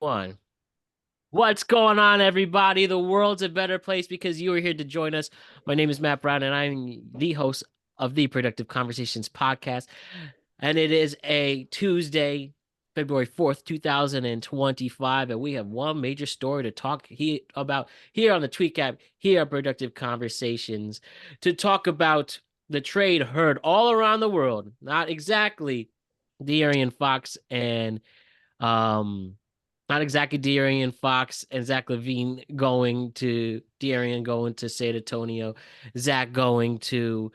One. What's going on, everybody? The world's a better place because you are here to join us. My name is Matt Brown, and I'm the host of the Productive Conversations podcast. And it is a Tuesday, February 4th, 2025. And we have one major story to talk about here on the TweetCap, here at Productive Conversations, to talk about the trade heard all around the world. Not exactly De'Aaron Fox and um, not exactly De'Aaron Fox and Zach LaVine going to De'Aaron going to San Antonio, Zach going to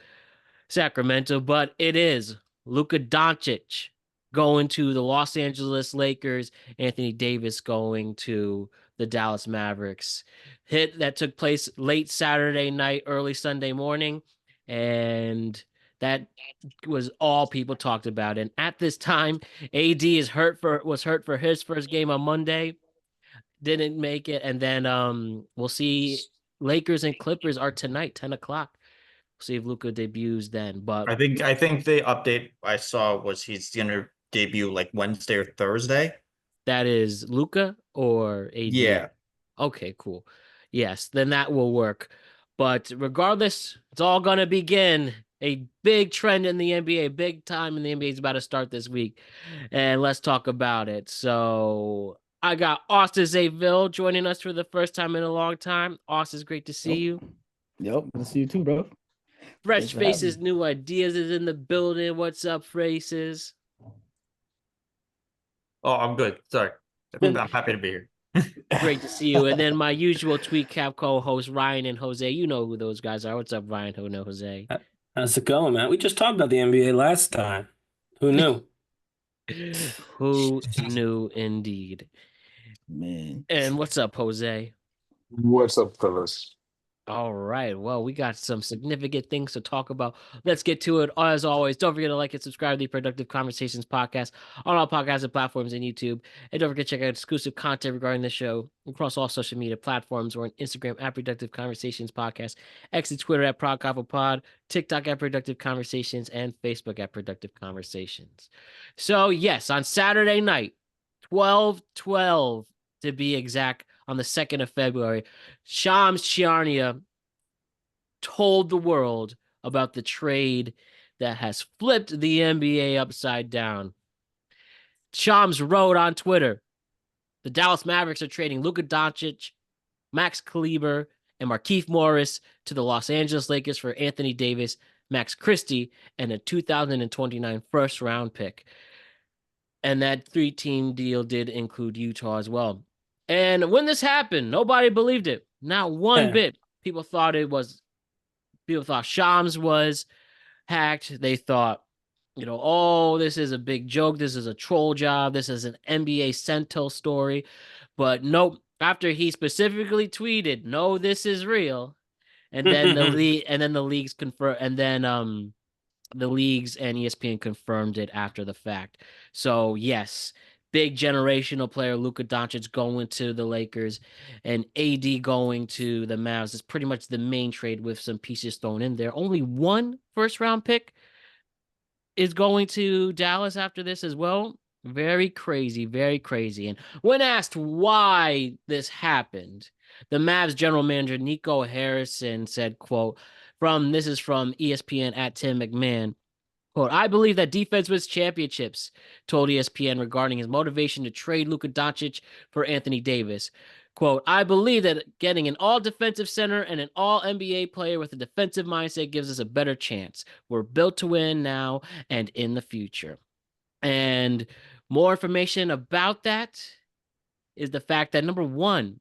Sacramento, but it is Luka Doncic going to the Los Angeles Lakers, Anthony Davis going to the Dallas Mavericks. Hit that took place late Saturday night, early Sunday morning, and that was all people talked about. And at this time, AD was hurt for his first game on Monday, didn't make it, and then we'll see. Lakers and Clippers are tonight, 10 o'clock. See if Luka debuts then. But I think the update I saw was he's gonna debut like Wednesday or Thursday. that is Luka or AD. Yeah. Okay, cool. Yes, then that will work. But regardless, it's all gonna begin. A big trend in the NBA, big time in the NBA is about to start this week. And let's talk about it. So I got Austin Zaville joining us for the first time in a long time. Austin, it's great to see Yep. you. Yep. Good to see you too, bro. Fresh Thanks for having faces, me. new ideas is in the building. What's up, faces? Oh, I'm good. Sorry. I'm happy to be here. Great to see you. And then my usual TweetCap co-host Ryan and Jose. You know who those guys are. What's up, Ryan? Who know Jose? How's it going, man? We just talked about the NBA last time. Who knew? Who knew indeed. Man. And what's up, Jose? What's up, fellas? All right. Well, we got some significant things to talk about. Let's get to it. As always, don't forget to like and subscribe to the Productive Conversations podcast on all podcasting platforms and YouTube. And don't forget to check out exclusive content regarding the show across all social media platforms or on Instagram at Productive Conversations Podcast, X and Twitter at ProdConfoPod, TikTok at Productive Conversations, and Facebook at Productive Conversations. So, yes, on Saturday night, 12/12 to be exact, on the 2nd of February, Shams Charania told the world about the trade that has flipped the NBA upside down. Shams wrote on Twitter, the Dallas Mavericks are trading Luka Doncic, Max Kleber, and Markieff Morris to the Los Angeles Lakers for Anthony Davis, Max Christie, and a 2029 first-round pick. And that three-team deal did include Utah as well. And when this happened, nobody believed it. Not one bit. People thought Shams was hacked. They thought, oh, this is a big joke. This is a troll job. This is an NBA Sentinel story. But nope. After he specifically tweeted, "No, this is real," and then the leagues confirm, and then the leagues and ESPN confirmed it after the fact. So yes, big generational player Luka Doncic going to the Lakers and AD going to the Mavs is pretty much the main trade with some pieces thrown in there. Only one first round pick is going to Dallas after this as well. Very crazy, very crazy. And when asked why this happened, the Mavs general manager Nico Harrison said, quote, this is from ESPN at Tim McMahon. Quote, I believe that defense wins championships, told ESPN regarding his motivation to trade Luka Doncic for Anthony Davis. Quote, I believe that getting an all-defensive center and an all-NBA player with a defensive mindset gives us a better chance. We're built to win now and in the future. And more information about that is the fact that, number one,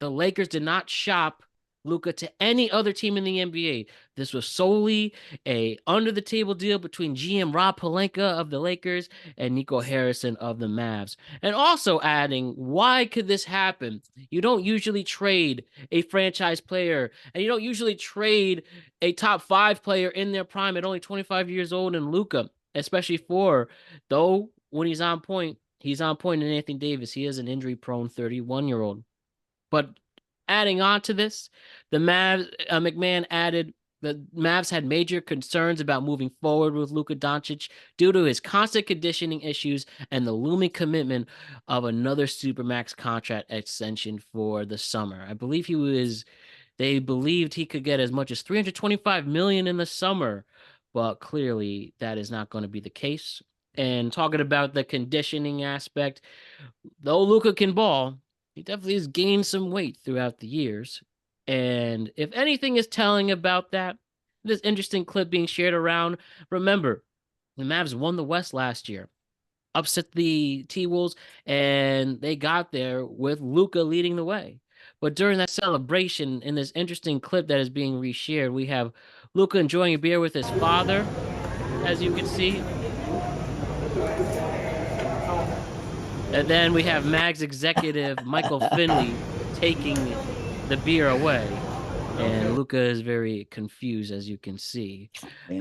the Lakers did not shop Luka to any other team in the NBA. This was solely a under-the-table deal between GM Rob Pelinka of the Lakers and Nico Harrison of the Mavs. And also adding, why could this happen? You don't usually trade a franchise player, and you don't usually trade a top 5 player in their prime at only 25 years old in Luka, especially though when he's on point in Anthony Davis. He is an injury-prone 31-year-old. But adding on to this, the Mavs, McMahon added The Mavs had major concerns about moving forward with Luka Doncic due to his constant conditioning issues and the looming commitment of another Supermax contract extension for the summer. I believe they believed he could get as much as $325 million in the summer, but clearly that is not going to be the case. And talking about the conditioning aspect, though Luka can ball, he definitely has gained some weight throughout the years. And if anything is telling about that, this interesting clip being shared around. Remember, the Mavs won the West last year, upset the T-Wolves, and they got there with Luka leading the way. But during that celebration, in this interesting clip that is being reshared, we have Luka enjoying a beer with his father, as you can see. And then we have Mag's executive, Michael Finley, taking the beer away. And Luka is very confused, as you can see. Man,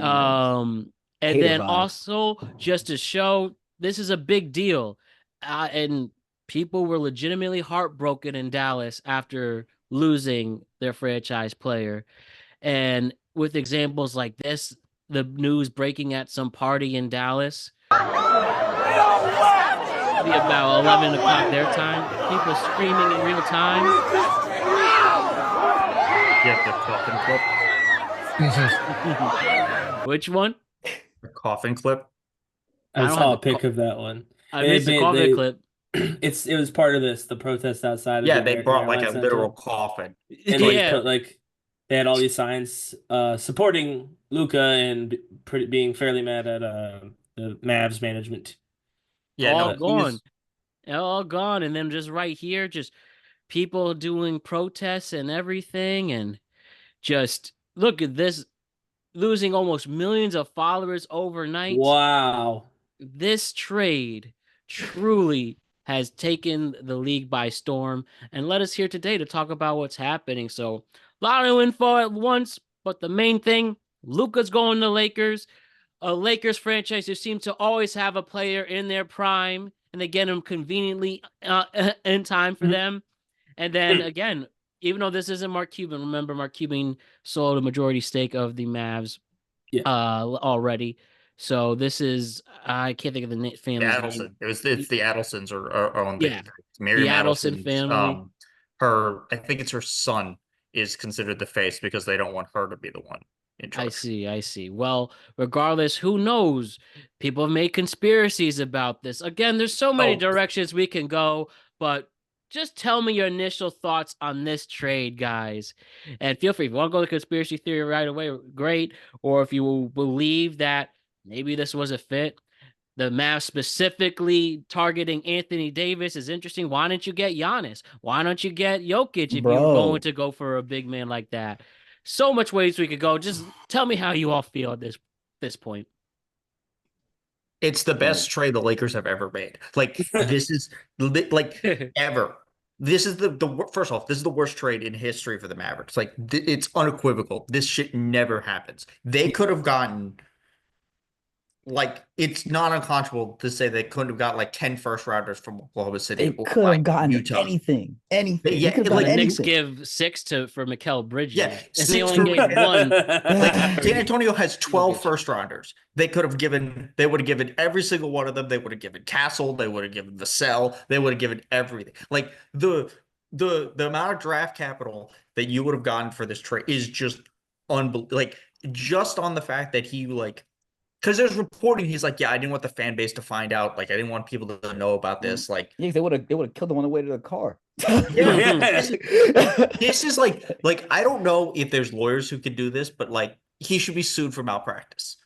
And hater then vibes. also, just to show, this is a big deal. And people were legitimately heartbroken in Dallas after losing their franchise player. And with examples like this, the news breaking at some party in Dallas, be about 11 o'clock their time, people screaming in real time. Yeah, the coffin clip. Which one? The coffin clip. I I don't saw have a pic of that one. I missed the coffin clip. It was part of the protest outside of Yeah, the they American brought like a Airlines Center. literal coffin. And they Yeah. put they had all these signs supporting Luka and being fairly mad at the Mavs management. Yeah, all no, gone. All gone. And then just right here, just people doing protests and everything. And just look at this, losing almost millions of followers overnight. Wow. This trade truly has taken the league by storm and led us here today to talk about what's happening. So, a lot of info at once, but the main thing, Luka's going to Lakers, a Lakers franchise who seems to always have a player in their prime, and they get him conveniently in time for them. And then again, even though this isn't Mark Cuban, remember Mark Cuban sold a majority stake of the Mavs already. So this is, I can't think of the family's name. Adelson. It's the Adelsons are on the Yeah, the Miriam Adelson Adelson's family. I think it's her son is considered the face because they don't want her to be the one in charge. I see. Well, regardless, who knows? People have made conspiracies about this. Again, there's so many directions we can go, but just tell me your initial thoughts on this trade, guys. And feel free, if you want to go to conspiracy theory right away, great. Or if you believe that maybe this was a fit, the Mavs specifically targeting Anthony Davis is interesting. Why don't you get Giannis? Why don't you get Jokic if you were going to go for a big man like that? So much ways we could go. Just tell me how you all feel at this point. It's the best trade the Lakers have ever made. Like this is like ever. This is the first off, this is the worst trade in history for the Mavericks. Like it's unequivocal. This shit never happens. They could have gotten like it's not unconscionable to say they couldn't have got like 10 first rounders from Oklahoma City They or could have like gotten Utah. anything. Yeah, They could have like gotten the Knicks anything. give 6 for Mikal Bridges. Yeah, and 6 they only for gave one. Like San Antonio has 12 Jokic. first rounders. They would have given every single one of them. They would have given Castle, they would have given Vassell, they would have given everything. Like the amount of draft capital that you would have gotten for this trade is just unbelievable. Like just on the fact that he like because there's reporting he's like, yeah, I didn't want the fan base to find out. Like I didn't want people to know about this. Like Yeah, they would have killed them on the way to the car. yeah, this is like I don't know if there's lawyers who could do this, but like he should be sued for malpractice.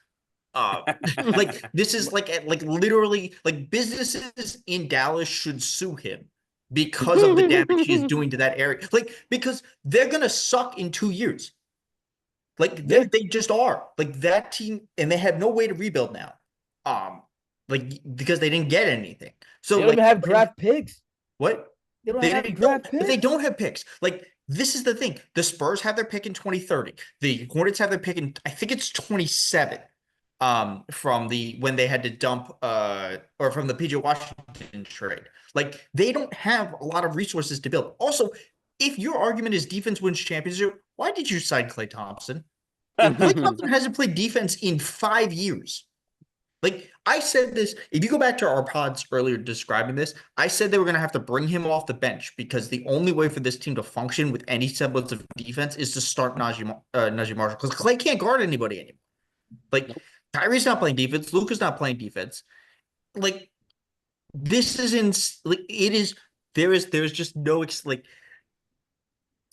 Like this is like literally like businesses in Dallas should sue him because of the damage he's doing to that area. Like because they're gonna suck in 2 years. Like they just are. Like that team, and they have no way to rebuild now. Like because they didn't get anything. So They don't like even have draft picks. what? They don't have Don't, draft but they picks. don't have picks. Like this is the thing. The Spurs have their pick in 2030. The Hornets have their pick in I think it's 27. From the when they had to dump or from the PJ Washington trade. Like they don't have a lot of resources to build. Also, if your argument is defense wins championship, why did you sign Klay Thompson? Klay Thompson hasn't played defense in 5 years. Like I said this, if you go back to our pods earlier describing this, I said they were going to have to bring him off the bench because the only way for this team to function with any semblance of defense is to start Najee Marshall because Klay can't guard anybody anymore. Like Kyrie's not playing defense, Luka's not playing defense. Like this is in like it is there's just no like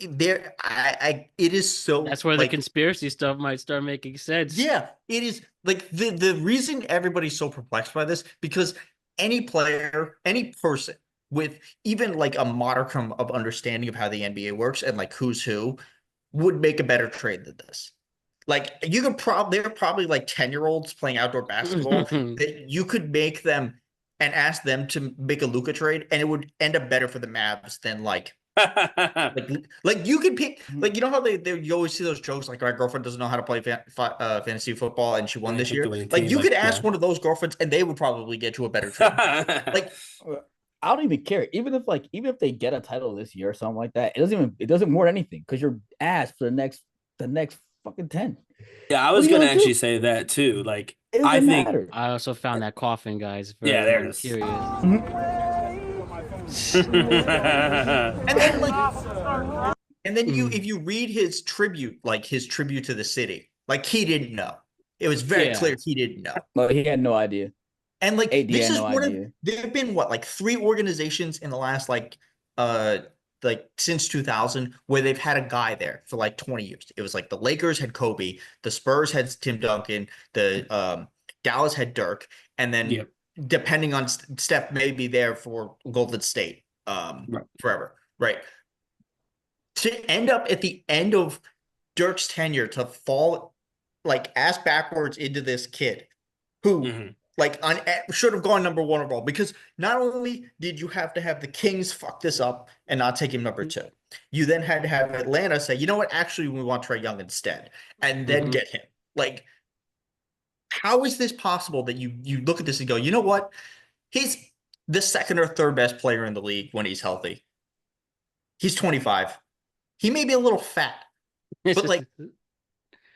there I it is so That's where the like conspiracy stuff might start making sense. yeah, it is like the reason everybody's so perplexed by this because any player, any person with even like a modicum of understanding of how the NBA works and like who's who would make a better trade than this. Like you could probably they're probably like 10-year-olds playing outdoor basketball that you could make them and ask them to make a Luka trade and it would end up better for the Mavs than like you could pick like you know how they you always see those jokes like my girlfriend doesn't know how to play fantasy football and she won this year. Like you could ask one of those girlfriends and they would probably get you a better trade. Like I don't even care. Even if they get a title this year or something like that, it doesn't warrant anything because you're ass for the next fucking 10. Yeah, I was gonna actually say that too. Like I think matter. I also found that coffin, guys. Very Yeah, there it is. curious. and then you if you read his tribute to the city, like he didn't know. It was very clear he didn't know. Well, he had no idea. And like AD this had is no one idea. of there have been what like 3 organizations in the last like since 2000 where they've had a guy there for like 20 years. It was like the Lakers had Kobe, the Spurs had Tim Duncan, the Dallas had Dirk, and then depending on Steph may be there for Golden State forever, right? To end up at the end of Dirk's tenure to fall like ass backwards into this kid who should have gone number 1 overall because not only did you have to have the Kings fuck this up and not take him number 2, you then had to have Atlanta say, you know what, actually we want Trae Young instead, and then get him. Like, how is this possible that you look at this and go, you know what, he's the 2nd or 3rd best player in the league when he's healthy. He's 25. He may be a little fat, but like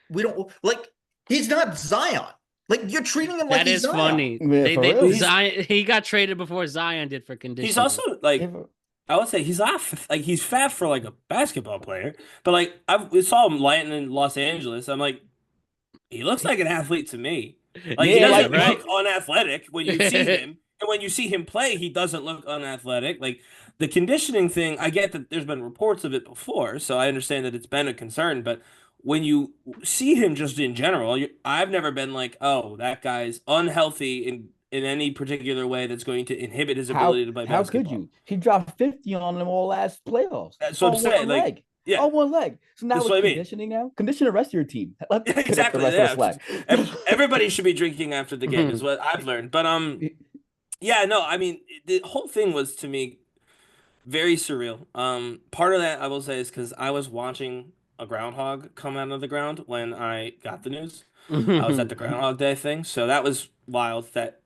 we don't like he's not Zion. Like you're treating him like that he's is funny. Yeah, Zion, he got traded before Zion did for conditioning. He's also like I would say he's not like he's fat for like a basketball player, but like I saw him lighting in Los Angeles. I'm like, he looks like an athlete to me. Like he doesn't look unathletic when you see him, and when you see him play, he doesn't look unathletic. Like the conditioning thing, I get that there's been reports of it before, so I understand that it's been a concern, but when you see him just in general, I've never been like, oh, that guy's unhealthy in any particular way that's going to inhibit his ability to play basketball. How could you? He dropped 50 on them all last playoffs. That's what I'm saying. Like, yeah, on one leg. So now that's it's conditioning now. Condition the rest of your team. Exactly. Everybody should be drinking after the game is what I've learned. But yeah, no, I mean the whole thing was to me very surreal. Part of that I will say is because I was watching a groundhog come out of the ground when I got the news. I was at the Groundhog Day thing, so that was wild. That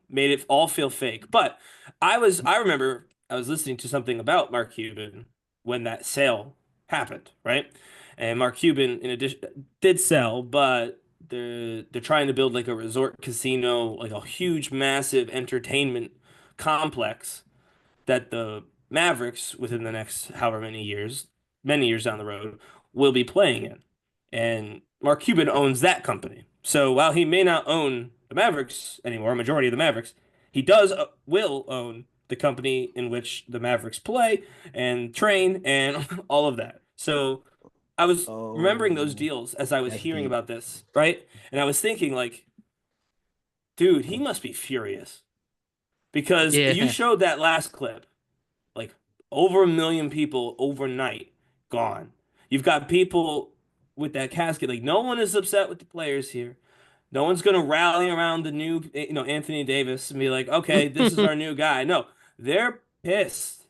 made it all feel fake. But I remember I was listening to something about Mark Cuban when that sale happened, right? And Mark Cuban, in addition, did sell, but they're trying to build like a resort casino, like a huge, massive entertainment complex that the Mavericks, within the next however many years down the road, will be playing in. And Mark Cuban owns that company. So while he may not own the Mavericks anymore, majority of the Mavericks, he will own the company in which the Mavericks play and train and all of that. So I was remembering those deals as I was hearing about this, right? And I was thinking like, dude, he must be furious because you showed that last clip, like over 1 million people overnight gone. You've got people with that casket. Like no one is upset with the players here. No one's gonna rally around the new, Anthony Davis and be like, okay, this is our new guy. No, they're pissed.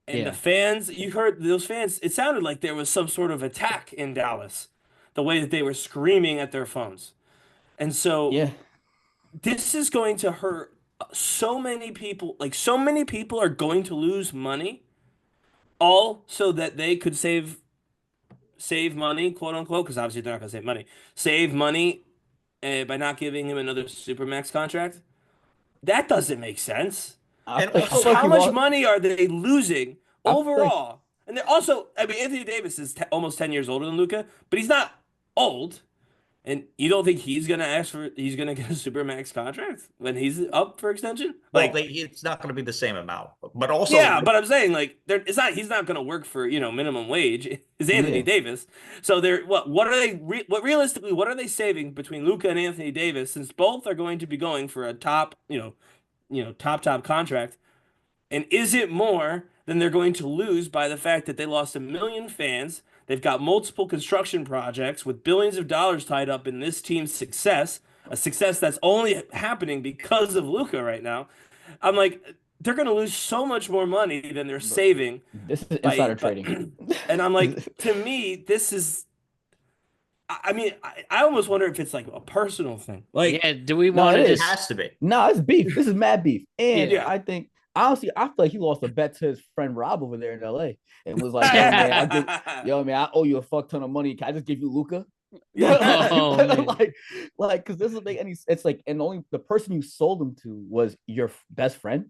And the fans, you heard those fans, it sounded like there was some sort of attack in Dallas, the way that they were screaming at their phones. And so this is going to hurt so many people. Like so many people are going to lose money all so that they could save save money, quote unquote, because obviously they're not going to save money. Save money by not giving him another supermax contract. That doesn't make sense. And I also, feel like How you much lost. money are they losing I feel like overall? And they're also, I mean, Anthony Davis is almost 10 years older than Luka, but he's not old. And you don't think he's gonna get a supermax contract when he's up for extension? well, Like, it's not going to be the same amount, but also, yeah, but I'm saying like he's not gonna work for, minimum wage. It's Anthony yeah. Davis. So they're what are they realistically what are they saving between Luka and Anthony Davis since both are going to be going for a top, top contract? And is it more than they're going to lose by the fact that they lost 1 million fans? They've got multiple construction projects with billions of dollars tied up in this team's success, a success that's only happening because of Luka right now. I'm like, they're going to lose so much more money than they're Bro, saving this is by, insider trading. and I'm like, to me, this is. I mean, I almost wonder if it's like a personal thing. Like, Yeah, do we No, want it to it is. just has to be. No, it's beef. This is mad beef. And yeah. I think honestly, I feel like he lost a bet to his friend Rob over there in LA and was like, yo man, I owe you a fuck ton of money. Can I just give you Luca? Oh, man. like, because this doesn't make any. It's like, and only the person you sold him to was your best friend.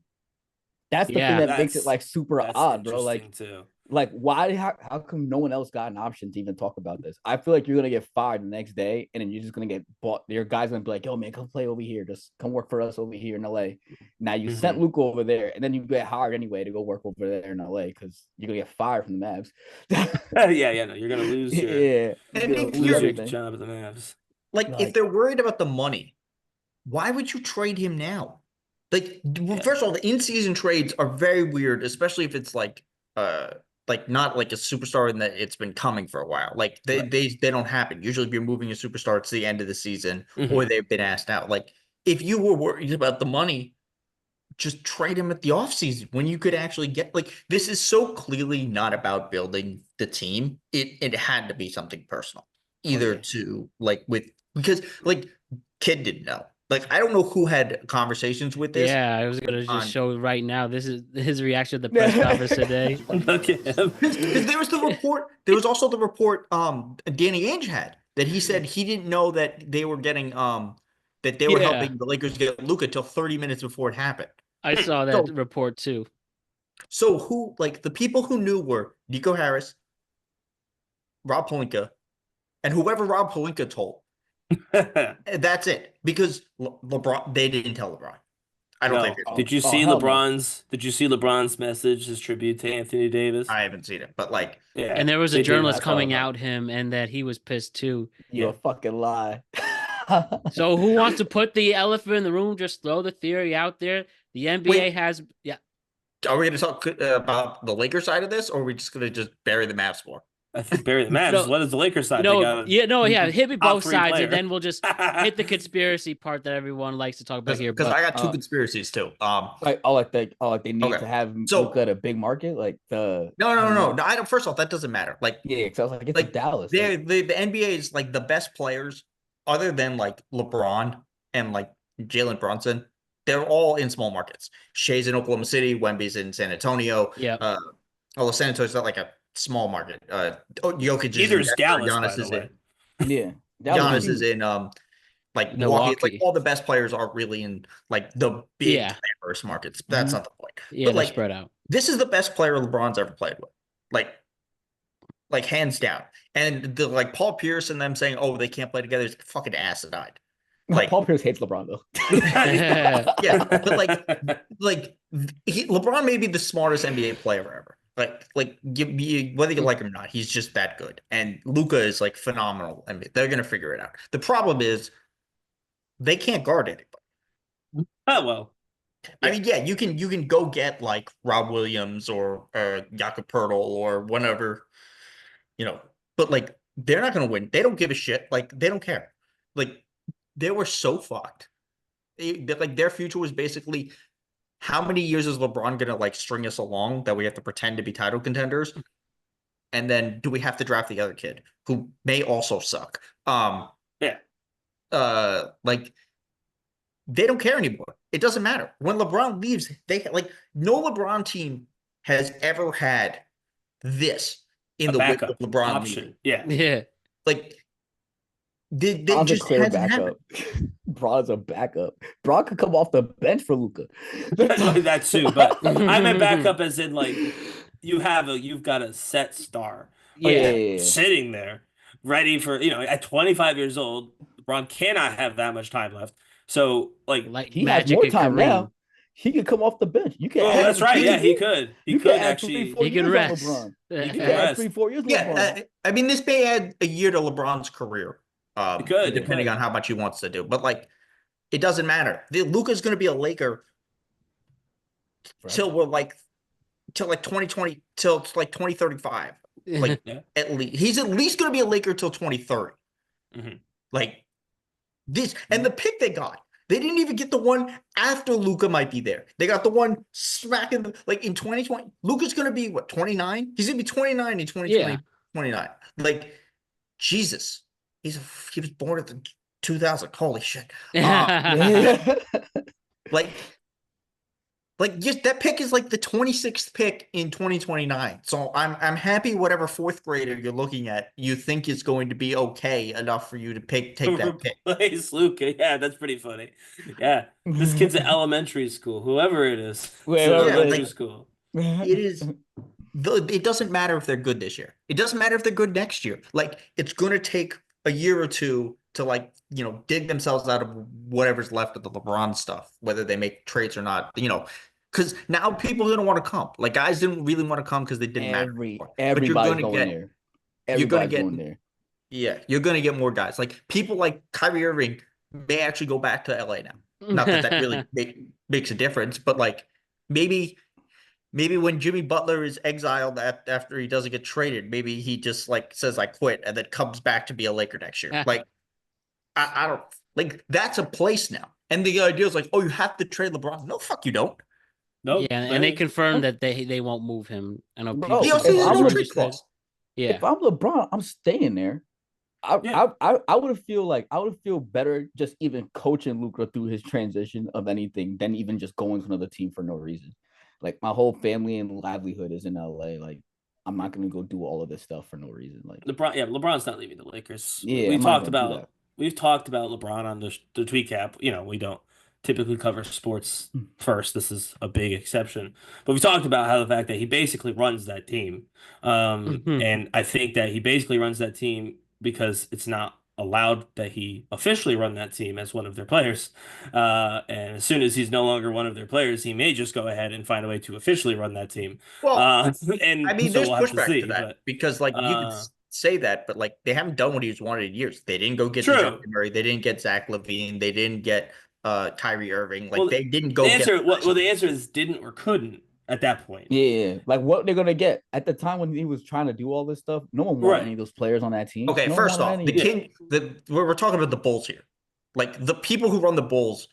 That's the thing Yeah. that makes it like super That's odd, bro. interesting too. Like why? How come no one else got an option to even talk about this? I feel like you're gonna get fired the next day, and then you're just gonna get bought. Your guy's gonna be like, "Yo, man, come play over here. Just come work for us over here in LA." Now you sent Luka over there, and then you get hired anyway to go work over there in LA because you're gonna get fired from the Mavs. No, you're gonna lose your Yeah, And you're if gonna lose you're- everything. job at the Mavs. Like, if Like- they're worried about the money, why would you trade him now? Like, first of all, the in-season trades are very weird, especially if it's like not like a superstar and that it's been coming for a while. Like they don't happen. Usually if you're moving a superstar, it's the end of the season or they've been asked out. Like, if you were worried about the money, just trade him at the offseason when you could actually get, like, this is so clearly not about building the team. It had to be something personal. Either to like because like Kid didn't know. Like, I don't know who had conversations with this. Yeah, I was gonna just show right now. This is his reaction to the press conference today. Look at him. Because there was the report. There was also the report Danny Ainge had that he said he didn't know that they were getting that they were helping the Lakers get Luka till 30 minutes before it happened. I saw that report too. So who, like, the people who knew were Nico Harris, Rob Pelinka, and whoever Rob Pelinka told. That's it. Because LeBron, they didn't tell LeBron. I don't think. Did you see LeBron's? Did you see LeBron's message, his tribute to Anthony Davis? I haven't seen it, but like, yeah. And there was a journalist coming out him, and that he was pissed too. You're a fucking lie. So who wants to put the elephant in the room? Just throw the theory out there. The NBA has, Are we going to talk about the Lakers side of this, or are we just going to just bury the Mavs more? I think bury the Mavs. No, what is the Lakers side? Hit me both sides, player. and then we'll just hit the conspiracy part that everyone likes to talk about here. Because I got two conspiracies too. Like they need to have Luka at a big market, like the no. I don't. First off, that doesn't matter. Like, because I was like, it's Dallas. The NBA is like the best players, other than like LeBron and like Jalen Brunson. They're all in small markets. Shea's in Oklahoma City. Wemby's in San Antonio. Yeah. Although San Antonio's not like a small market. Jokic is Either's Dallas. Giannis is in. Yeah. Giannis is in Milwaukee. like Milwaukee. It's like all the best players are really in like the big diverse markets. That's not the point. Yeah, but they're like, spread out. this is the best player LeBron's ever played with. Like hands down. And the like Paul Pierce and them saying, "Oh, they can't play together," is fucking asinine. Like Paul Pierce hates LeBron though. Yeah, but LeBron may be the smartest NBA player ever. Whether you like him or not, he's just that good. And Luka is like phenomenal. I mean, they're gonna figure it out. The problem is they can't guard anybody. Oh well. I mean, yeah, you can go get like Rob Williams or Jakob Poeltl or whatever, but like they're not gonna win. They don't give a shit. Like, they don't care. Like, they were so fucked. Like, their future was basically, how many years is LeBron gonna like string us along that we have to pretend to be title contenders? And then do we have to draft the other kid who may also suck? Like, they don't care anymore. It doesn't matter. When LeBron leaves, no LeBron team has ever had this. in A the wake of backup LeBron leaving. option. Yeah. Yeah. Like they Bron's a just clear hasn't happened. backup. Bron's a backup. Bron could come off the bench for Luka. That too, but I meant backup as in like you've got a set star Oh yeah, Yeah. yeah. sitting there ready for, at 25 years old, LeBron cannot have that much time left. So like, Like He has Magic more and time Kareem. now. He could come off the bench. You can oh, add that's right. Yeah, he you, could. He you can could add 3, actually 4 He can years on rest. LeBron. he You can can add rest. 3, 4 years on LeBron. Yeah, I mean, this may add a year to LeBron's career, He could. He depending could. on how much he wants to do. But like, it doesn't matter. Luka's going to be a Laker till we're like till like 2020 till like 2035. Like Yeah. at least he's at least going to be a Laker till 2030. Mhm. Like this, and the pick they got. They didn't even get the one after Luka might be there. They got the one smack in the, like in 2020. Luka's going to be what, 29? He's going to be 29 in 2020, Yeah. 29. Like Jesus. He was born at the 2000. Holy shit. Like just that pick is like the 26th pick in 2029. So I'm happy whatever fourth grader you're looking at, you think is going to be okay enough for you to take that pick. Replace Luka. Yeah, that's pretty funny. Yeah. This kid's at elementary school, whoever it is. It's Whoever it elementary is. school. It is it doesn't matter if they're good this year. It doesn't matter if they're good next year. Like it's gonna take a year or two to like, dig themselves out of whatever's left of the LeBron stuff, whether they make trades or not, because now people didn't want to come. Like guys didn't really want to come because they didn't matter anymore. But you're Everybody's gonna going get there. you're gonna Everybody's get going there. yeah, you're gonna get more guys. Like people like Kyrie Irving may actually go back to LA now. Not that really makes a difference, but like maybe when Jimmy Butler is exiled after he doesn't get traded, maybe he just like says I quit and then comes back to be a Laker next year. Like I don't like that's a place now. And the idea is like, oh, you have to trade LeBron. No, fuck you don't. Nope. Yeah, and they confirmed that they won't move him. I know Bro, people He if also has I'm no Le- trade clause. Yeah. If I'm LeBron, I'm staying there. Yeah. I would feel better just even coaching Luka through his transition of anything than even just going to another team for no reason. Like my whole family and livelihood is in LA. Like I'm not gonna go do all of this stuff for no reason. Like LeBron's not leaving the Lakers. yeah, I'm not gonna do that. We've talked about LeBron on the TweetCap. We don't typically cover sports first. This is a big exception. But we talked about how the fact that he basically runs that team. And I think that he basically runs that team because it's not allowed that he officially run that team as one of their players. And as soon as he's no longer one of their players, he may just go ahead and find a way to officially run that team. Well, And I mean, so there's we'll have to pushback see. to that But because like you could say that, but like they haven't done what he's wanted in years. They didn't go get True. DeJounte Murray. They didn't get Zach LaVine. They didn't get Kyrie Irving. Like Well, they didn't go the get answer, the answer is didn't or couldn't at that point. Yeah, like what they're gonna get at the time when he was trying to do all this stuff. No one wanted any of those players on that team. Okay, No first one off, wanted the any. king. We're talking about the Bulls here. Like the people who run the Bulls.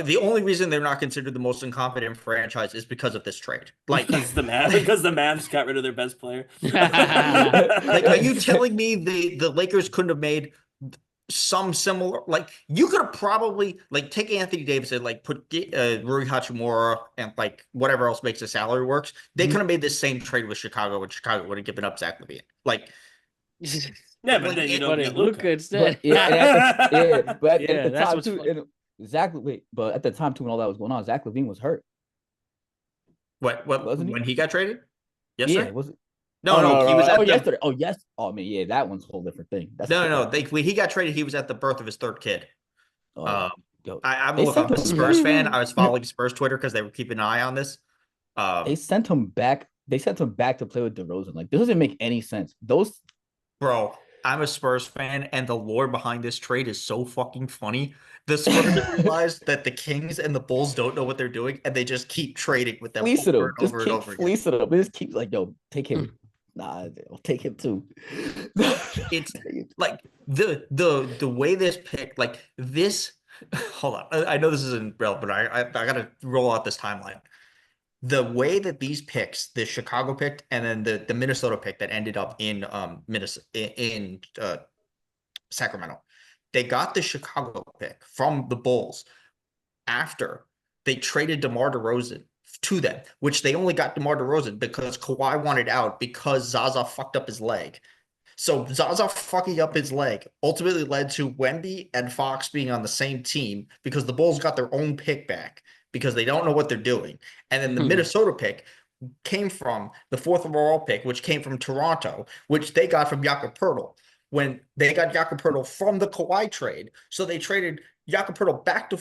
The only reason they're not considered the most incompetent franchise is because of this trade. Like because the Mavs got rid of their best player. like, are you telling me the Lakers couldn't have made some similar? Like you could have probably like take Anthony Davis and like put Rui Hachimura and like whatever else makes the salary works. They could have made this same trade with Chicago, and Chicago would have given up Zach LaVine. Like. Yeah, but then you don't get Luka instead. But at the that's time what's too, but at the time too, when all that was going on, Zach LaVine was hurt. What Wasn't he? when he got traded? Yes, Yeah, sir. was it? No, he was at yesterday. Oh, yes. Oh, man, yeah, that one's a whole different thing. That's when he got traded, he was at the birth of his third kid. I'm a Spurs fan. I was following Spurs Twitter because they were keeping an eye on this. They sent him back. They sent him back to play with DeRozan. Like this doesn't make any sense. Bro, I'm a Spurs fan, and the lore behind this trade is so fucking funny. The Spurs realize that the Kings and the Bulls don't know what they're doing, and they just keep trading with them Fleece over it and over again. Fleece it up. They just keep like, yo, take him. Nah, I'll take him too. It's like the way this pick, like this. Hold on, I know this isn't relevant, but I gotta roll out this timeline. The way that these picks, the Chicago pick and then the Minnesota pick that ended up in Sacramento, they got the Chicago pick from the Bulls after they traded DeMar DeRozan to them, which they only got DeMar DeRozan because Kawhi wanted out because Zaza fucked up his leg. So Zaza fucking up his leg ultimately led to Wemby and Fox being on the same team because the Bulls got their own pick back because they don't know what they're doing. And then the Minnesota pick came from the fourth overall pick, which came from Toronto, which they got from Jakob Poeltl when they got Jakob Poeltl from the Kawhi trade. So they traded Jakob Poeltl back to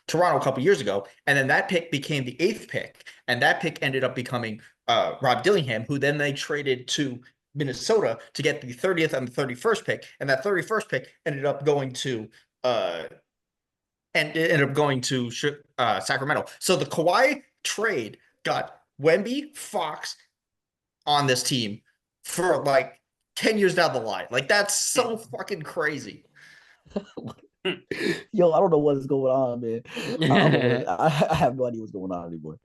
Toronto a couple years ago, and then that pick became the 8th pick, and that pick ended up becoming Rob Dillingham, who then they traded to Minnesota to get the 30th and the 31st pick, and that 31st pick ended up going to Sacramento. So the Kawhi trade got Wemby, Fox on this team for like 10 years down the line. Like that's so fucking crazy. Yo, I don't know what is going on, man. I have no idea what's going on anymore.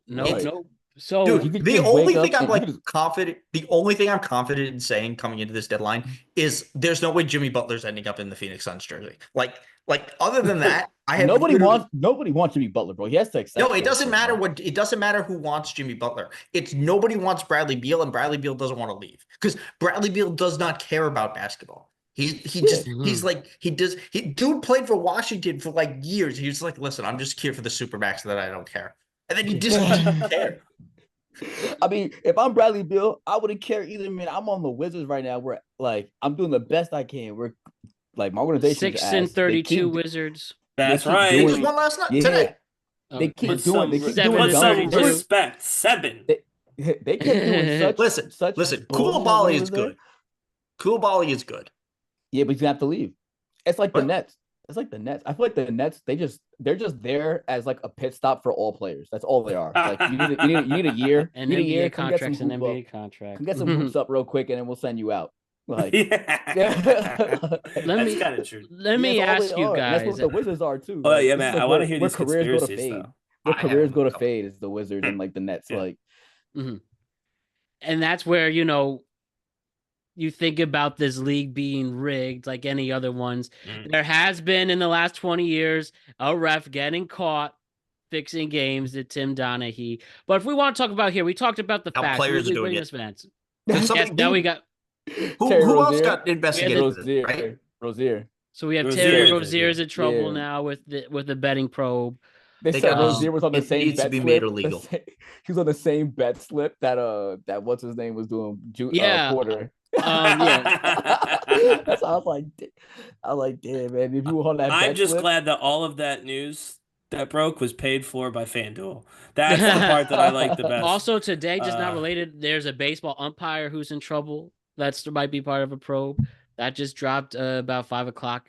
No. So dude, the only thing I'm confident in saying coming into this deadline is there's no way Jimmy Butler's ending up in the Phoenix Suns jersey. Like other than that, I have nobody wants Jimmy Butler, bro. He has to accept. No, it doesn't matter who wants Jimmy Butler. It's nobody wants Bradley Beal, and Bradley Beal doesn't want to leave because Bradley Beal does not care about basketball. Dude played for Washington for like years. He was like, listen, I'm just here for the Supermax that I don't care. And then he just didn't care. I mean, if I'm Bradley Beal, I wouldn't care either. Man, I'm on the Wizards right now. We're like, I'm doing the best I can. We're like, my organization 6-32 Wizards. That's right. They just won last night today. They keep doing. They keep doing some dumb respect. 7. They kept doing Listen. Koulibaly is good. Koulibaly is good. Yeah, but he's gonna have to leave. It's like the Nets. It's like the Nets. I feel like the Nets, they're just there as like a pit stop for all players. That's all they are. Like you need a year. And NBA contracts and NBA contract. Come get some hoops up real quick, and then we'll send you out. Like, That's kind of true. Let me ask you guys. That's what the Wizards are too. Oh yeah, man. I want to hear these careers go to conspiracies. fade. Where careers go to fade is the Wizards and like the Nets. Yeah. Like, and that's where you think about this league being rigged like any other ones. There has been in the last 20 years a ref getting caught fixing games to Tim Donaghy. But if we want to talk about here, we talked about the facts. Players are doing it. Fans. Yes, now we got who else got investigated? Right? Rozier. So we have Terry Rozier's in trouble now with the betting probe. They said Rozier was on the same needs bet to be slip. made illegal. He was on the same bet slip that what's his name was doing. Porter. Yeah. That's how I was like, damn, man. If you were on that, I'm bet just slip, glad that all of that news that broke was paid for by FanDuel. That's the part that I like the best. Also today, just not related, there's a baseball umpire who's in trouble. That might be part of a probe. That just dropped about 5:00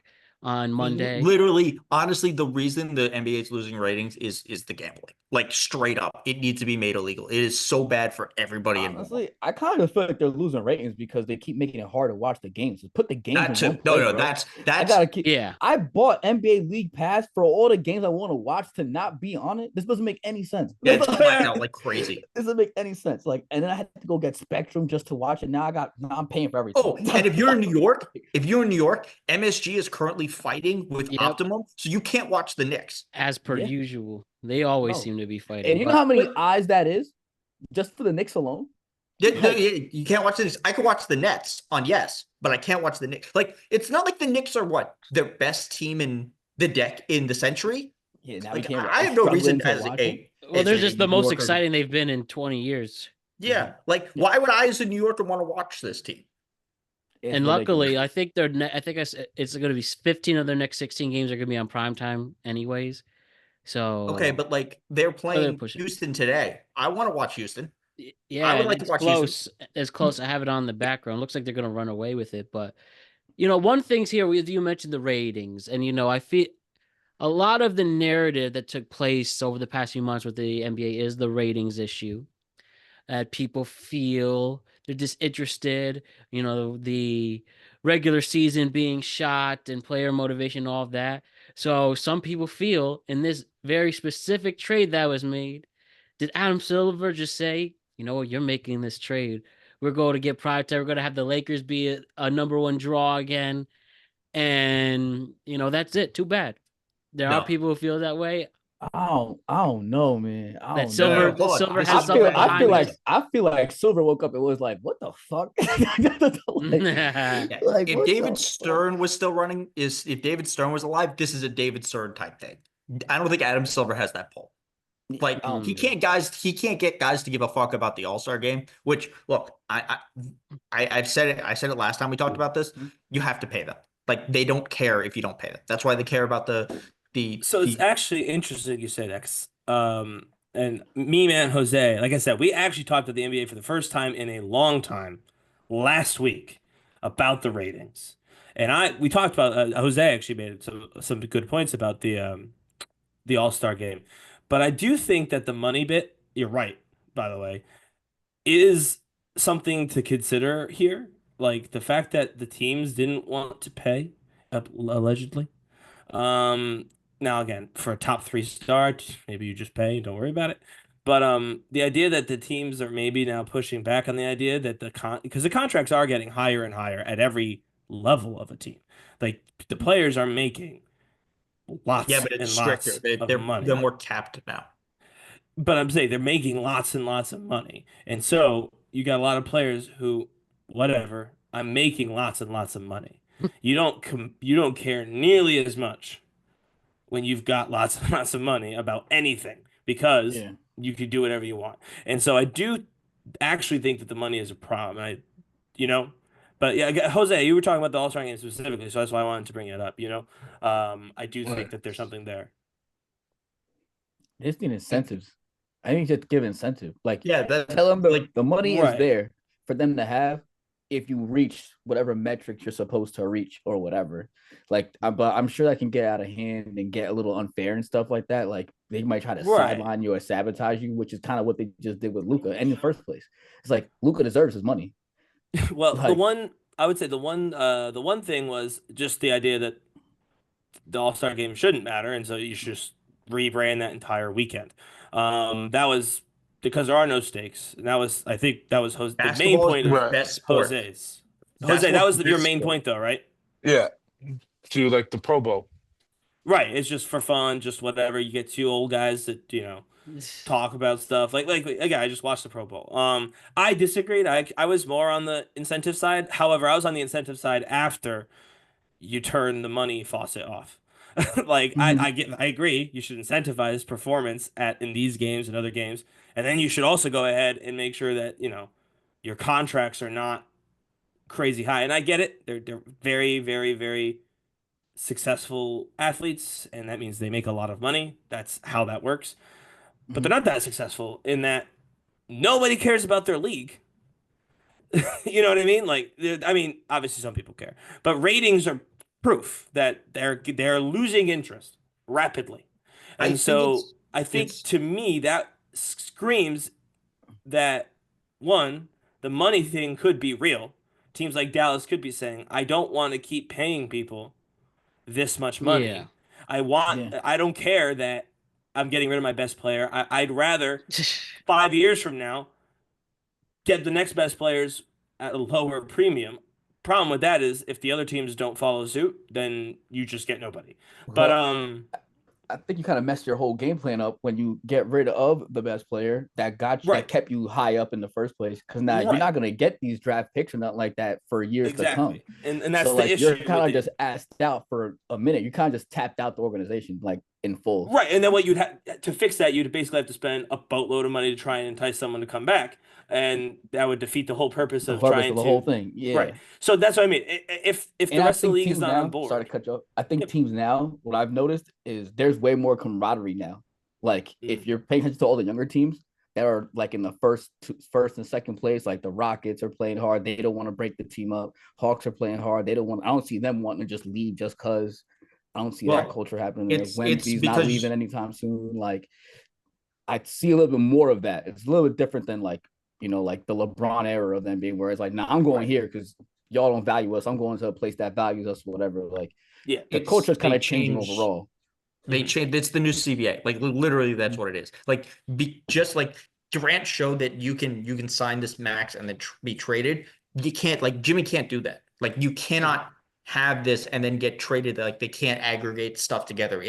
on Monday. Literally, honestly, the reason the NBA is losing ratings is the gambling. Like straight up, it needs to be made illegal. It is so bad for everybody involved. Honestly, I kind of feel like they're losing ratings because they keep making it hard to watch the games. So put the games. That too. No, that's. I gotta keep. Yeah. I bought NBA League Pass for all the games I want to watch to not be on it. This doesn't make any sense. Yeah, it's blacked out like crazy. This doesn't make any sense. Like, and then I had to go get Spectrum just to watch it. Now I'm paying for everything. Oh, and if you're in New York, MSG is currently fighting with Optimum, so you can't watch the Knicks. As per usual. They always seem to be fighting. And you know how many eyes that is? Just for the Knicks alone? You can't watch the Knicks. I can watch the Nets on Yes, but I can't watch the Knicks. Like, it's not like the Knicks are their best team in the century. Yeah, now like, I have no reason they're just the most exciting they've been in 20 years. Yeah, like why would I as a New Yorker want to watch this team? And luckily, I think it's going to be 15 of their next 16 games are going to be on primetime anyways. So okay, but like they're playing Houston today. I want to watch Houston. Yeah, I would like to watch Houston. It's close. I have it on the background. Looks like they're going to run away with it. But one thing's here. You mentioned the ratings, and I feel a lot of the narrative that took place over the past few months with the NBA is the ratings issue. That people feel they're disinterested. The regular season being shot and player motivation, all of that. So some people feel in this very specific trade that was made, did Adam Silver just say, you're making this trade. We're going to get priority. We're going to have the Lakers be a number one draw again. And, that's it. Too bad. There are people who feel that way. I don't know, man. I That don't know. No, Silver, no, hold on. Silver This has I is feel something what I I feel behind like this. I feel like Silver woke up and was like, "What the fuck?" Yeah. like If what David the fuck? Stern was still running, if David Stern was alive, this is a David Stern type thing. I don't think Adam Silver has that pull. Like Um, he can't get guys to give a fuck about the All-Star game, which look, I've said it, I said it last time we talked about this. You have to pay them. Like they don't care if you don't pay them. That's why they care about So it's the actually interesting you say that. And me, man, Jose, like I said, we actually talked to the NBA for the first time in a long time last week about the ratings. And we talked about Jose actually made some good points about the All-Star game. But I do think that the money bit, you're right, by the way, is something to consider here. Like the fact that the teams didn't want to pay, allegedly. Um, Now again, for a top three start, maybe you just pay, don't worry about it. But the idea that the teams are maybe now pushing back on the idea that because the contracts are getting higher and higher at every level of a team. Like the players are making yeah, lots but it's and stricter. lots of They're money. more capped now. But I'm saying they're making lots and lots of money. And so you got a lot of players who, whatever, I'm making lots and lots of money. You don't care nearly as much when you've got lots and lots of money about anything because yeah. you could do whatever you want. And so I do actually think that the money is a problem. You know, but yeah, Jose, you were talking about the All-Star game specifically, so that's why I wanted to bring it up, you know. I do think Right. that there's something there. They just need incentives. I think just give incentive. Like Yeah, tell that's them like the money is Right. there for them to have if you reach whatever metrics you're supposed to reach or whatever. But I'm sure that can get out of hand and get a little unfair and stuff like that. Like they might try to Right. sideline you or sabotage you, which is kind of what they just did with Luka in the first place. It's like Luka deserves his money. Well, Like, I would say the one thing was just the idea that the All-Star game shouldn't matter, and so you should just rebrand that entire weekend. That was because there are no stakes. And that was, I think, that was the main basketball is point the of Right. best sport. Jose's. Jose, Basketball that is was the your best main sport. point, though, right? Yeah. To like the Pro Bowl. Right. It's just for fun, just whatever. You get two old guys that talk about stuff. Like again, I just watched the Pro Bowl. I disagreed. I was more on the incentive side. However, I was on the incentive side after you turn the money faucet off. Like mhm. I agree. You should incentivize performance in these games and other games, and then you should also go ahead and make sure that your contracts are not crazy high. And I get it; they're very very very successful athletes, and that means they make a lot of money. That's how that works. But they're Mhm. not that successful in that nobody cares about their league. You know what I mean? Like, I mean, obviously some people care, but ratings are proof that they're losing interest rapidly. I And think so I think it's to me that screams that one, the money thing could be real. Teams like Dallas could be saying, I don't want to keep paying people this much Yeah. money. Yeah. I don't care that I'm getting rid of my best player. I'd rather 5 years from now get the next best players at a lower premium. Problem with that is if the other teams don't follow suit, then you just get nobody. But Well, I think you kind of messed your whole game plan up when you get rid of the best player that right, kept you high up in the first place. Because now you're right, not gonna get these draft picks or nothing like that for years to come. exactly, and that's So the like you're issue kind with of it. just asked out for a minute. You kind of just tapped out the organization like in full. Right, and then what you'd have to fix that, you'd basically have to spend a boatload of money to try and entice someone to come back, and that would defeat the whole purpose The of purpose trying of the whole to. thing. Right, Yeah. so that's what I mean. If the And I rest of the think league is teams not on now, sorry to board, cut you off. I think yep. teams now, what I've noticed is there's way more camaraderie now. Like Mm. if you're paying attention to all the younger teams that are like in the first and second place, like the Rockets are playing hard. They don't want to break the team up. Hawks are playing hard. They don't want. I don't see them wanting to just leave just cause. I don't see that well, culture happening there. it's Wemby's not because leaving anytime soon. Like I see a little bit more of that. It's a little bit different than like the LeBron era of them being where it's like, nah, I'm going Right, here because y'all don't value us. I'm going to a place that values us, whatever. Like yeah. the culture is kind they of changing change overall. they Mhm. change it's the new CBA. Like literally that's Mhm. what it is. Like just like Durant showed that you can sign this max and then be traded. You can't like Jimmy can't do that. Like you Mhm. cannot have this and then get traded. Like they can't aggregate stuff together.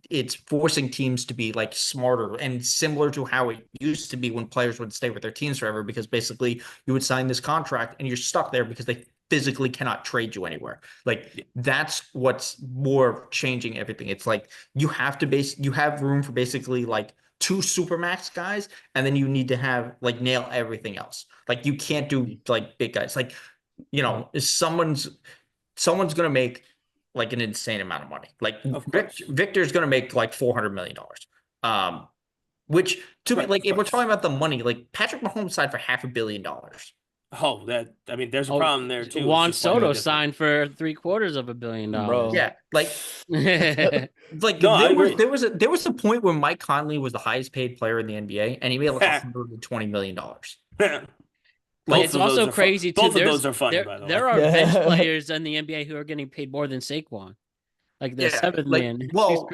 it's forcing teams to be like smarter and similar to how it used to be when players would stay with their teams forever, because basically you would sign this contract and you're stuck there because they physically cannot trade you anywhere. Like that's what's more changing everything. It's like you have room for basically like two supermax guys, and then you need to have like nail everything else. Like you can't do like big guys. Like, someone's gonna make like an insane amount of money. Like Of course. Victor's gonna make like $400 million. Which to me, Right, like of if we're course. talking about the money, like Patrick Mahomes signed for $500 million. Oh, there's a problem there too. Juan It's just slightly Soto different. signed for $750 million. Bro. Yeah, like No, I agree. there was a point where Mike Conley was the highest paid player in the NBA, and he made like $120 million. Like, it's also crazy too. Both of those are funny, by the way. There are bench players in the NBA who are getting paid more than Saquon. Like the seventh man. Well,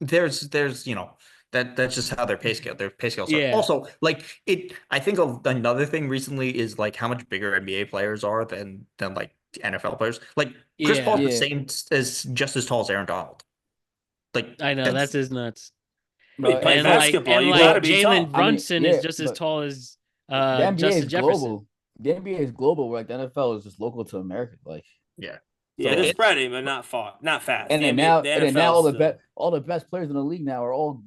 there's that's just how their pay scales are. Yeah. Also, like I think another thing recently is like how much bigger NBA players are than like NFL players. Like Chris Paul's the same as just as tall as Aaron Donald. Like I know that's just nuts. Bro, Play And basketball, you like gotta be tall. Jalen Brunson is just as but tall as the NBA Justin is Jefferson. global. The NBA is global, where like the NFL is just local to America. Like yeah. Yeah, So it's spreading, but not fast. And The then NBA now still- all the best players in the league now are all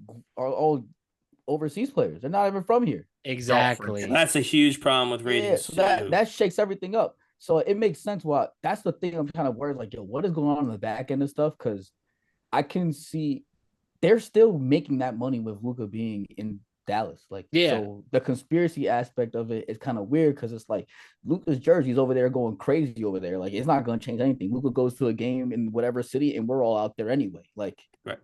overseas players. They're not even from here. Exactly. That's a huge problem with Yeah, ratings so too. that shakes everything up. So it makes sense why that's the thing I'm kind of worried, like, yo, what is going on in the back end of stuff? Because I can see they're still making that money with Luka being in Dallas. Like, so the conspiracy aspect of it is kind of weird because it's like Luka's jersey's over there going crazy over there. Like, it's not going to change anything. Luka goes to a game in whatever city and we're all out there anyway. Like, right.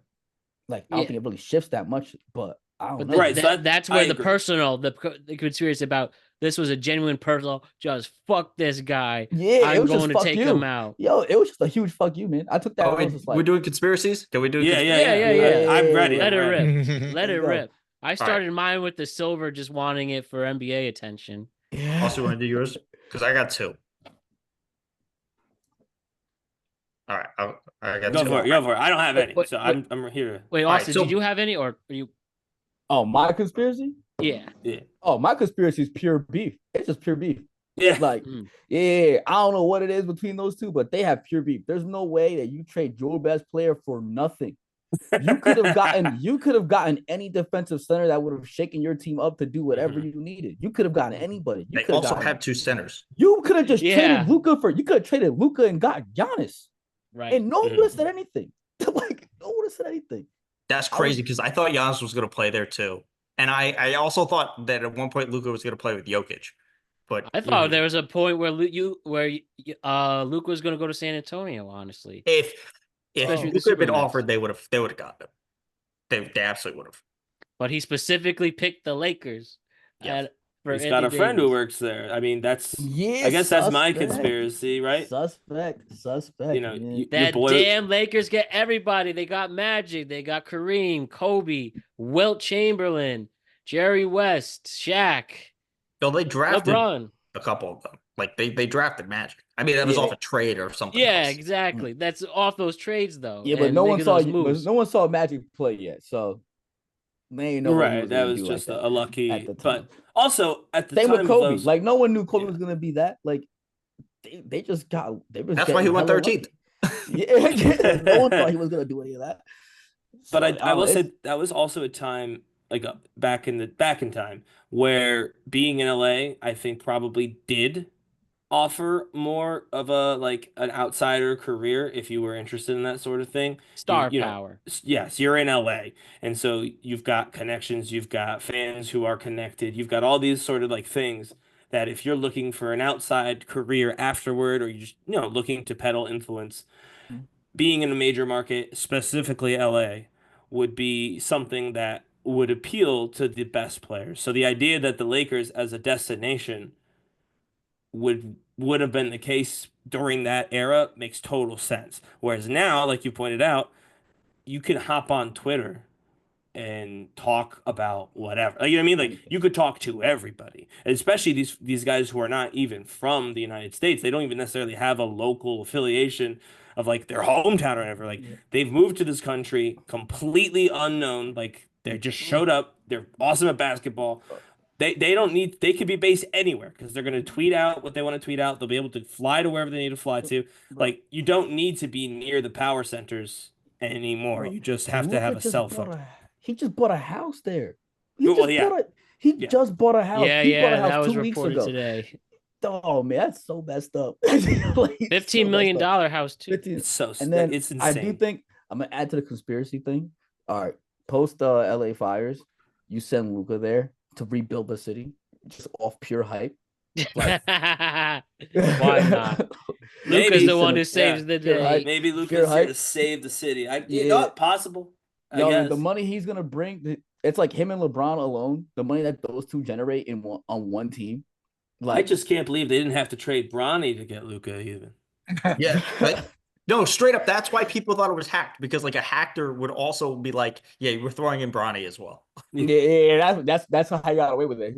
Like, I don't think it really shifts that much, but I don't know. Right. So that's where the conspiracy about this was a genuine personal, just fuck this guy. Yeah, I'm it was going just to take him out. Yo, it was just a huge fuck you, man. I took that. We're doing conspiracies? Can we do Yeah. I'm ready. Let it rip. Let Let's it go. rip. I started mine with the silver, just wanting it for NBA attention. Also, want to do yours? Because I got two. All right, I got Go two. for it. I don't have any, so I'm here. Wait, Austin, did you have any, or are you? Oh, my conspiracy? Yeah. Oh, my conspiracy is pure beef. It's just pure beef. Yeah. Like, I don't know what it is between those two, but they have pure beef. There's no way that you trade your best player for nothing. You could have gotten any defensive center that would have shaken your team up to do whatever you needed. You could have gotten anybody. They also have two centers. You could have just traded Luka and got Giannis. Right. And no one would have said anything. Like, no one would have said anything. That's crazy because I thought Giannis was going to play there too. And I also thought that at one point Luka was going to play with Jokic. But I thought there was a point where Luka was going to go to San Antonio, honestly. If Luka had been offered, they would have gotten him. They absolutely would have. But he specifically picked the Lakers. Yes. He's got a friend who works there. I mean, I guess that's my conspiracy, right? Suspect. You know, that damn Lakers get everybody. They got Magic. They got Kareem, Kobe, Wilt Chamberlain, Jerry West, Shaq. Bill, they drafted LeBron. A couple of them. Like they drafted Magic. I mean, that was off a trade or something. Yeah, else. Exactly. That's off those trades though. Yeah, but no one saw Magic play yet. So they ain't know. Right, that was just a lucky. But also at the same time with Kobe. of those, like no one knew Kobe was gonna be that. Like they just got. That's why he went 13th. Yeah, no one thought he was gonna do any of that. But I will say that was also a time like back in time where being in LA, I think probably did offer more of a like an outsider career if you were interested in that sort of thing. Star power. Yes, you're in LA, and so you've got connections, you've got fans who are connected, you've got all these sort of like things that if you're looking for an outside career afterward, or you're just looking to peddle influence, being in a major market, specifically LA, would be something that would appeal to the best players. So the idea that the Lakers as a destination would have been the case during that era makes total sense. Whereas now, like you pointed out, you can hop on Twitter and talk about whatever. Like, you know what I mean? Like you could talk to everybody, especially these guys who are not even from the United States. They don't even necessarily have a local affiliation. of like their hometown or whatever. Like they've moved to this country completely unknown. Like they just showed up. They're awesome at basketball. They don't need they could be based anywhere because they're gonna tweet out what they want to tweet out. They'll be able to fly to wherever they need to fly to. Like you don't need to be near the power centers anymore. Bro, You just have to Luka have a just cell bought phone. he just bought a house there. He Well, just yeah. bought a he Yeah. just bought a house. Yeah, He bought a yeah, that house was 2 weeks reported ago. today. Oh man, that's so messed up. Like, $15 million house too. 15. It's so And then it's I do insane. think I'm gonna add to the conspiracy thing. All right, post LA fires, you send Luka there to rebuild the city just off pure hype. Like, Why not? Maybe Luka's the send one him- who saves the pure day. hype. Maybe Pure Luka's here hype. to save the city. Yeah. Not possible. I Yo, guess. the money he's gonna bring, it's like him and LeBron alone. The money that those two generate on one team, I like just can't believe they didn't have to trade Bronny to get Luka even. Yeah. No, straight up. That's why people thought it was hacked, because like a hacker would also be like, yeah, we're throwing in Bronny as well. yeah, that's how I got away with it.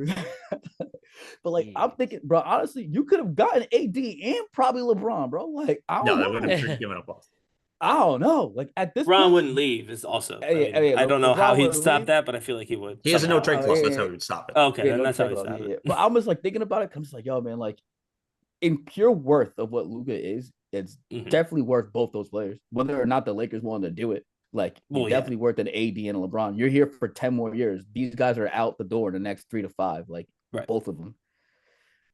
But like I'm thinking, bro, honestly, you could have gotten AD and probably LeBron, bro. Like I No, don't they know. wouldn't have given up. I don't know. Like at this Bron point, wouldn't leave is also. Hey, I don't know LeBron how he'd wouldn't stop leave. that, but I feel like he would. He has a no somehow. trade clause. yeah, That's how yeah. he would stop it. Okay, yeah, then no that's how trade he clause, stopped yeah. it. But I'm just like thinking about it. I'm just like, yo, man, like in pure worth of what Luka is, it's Mhm. definitely worth both those players. Whether or not the Lakers wanted to do it, like Well, it's yeah. definitely worth an AD and a LeBron. You're here for 10 more years. These guys are out the door in the next 3 to 5. Like Right. both of them.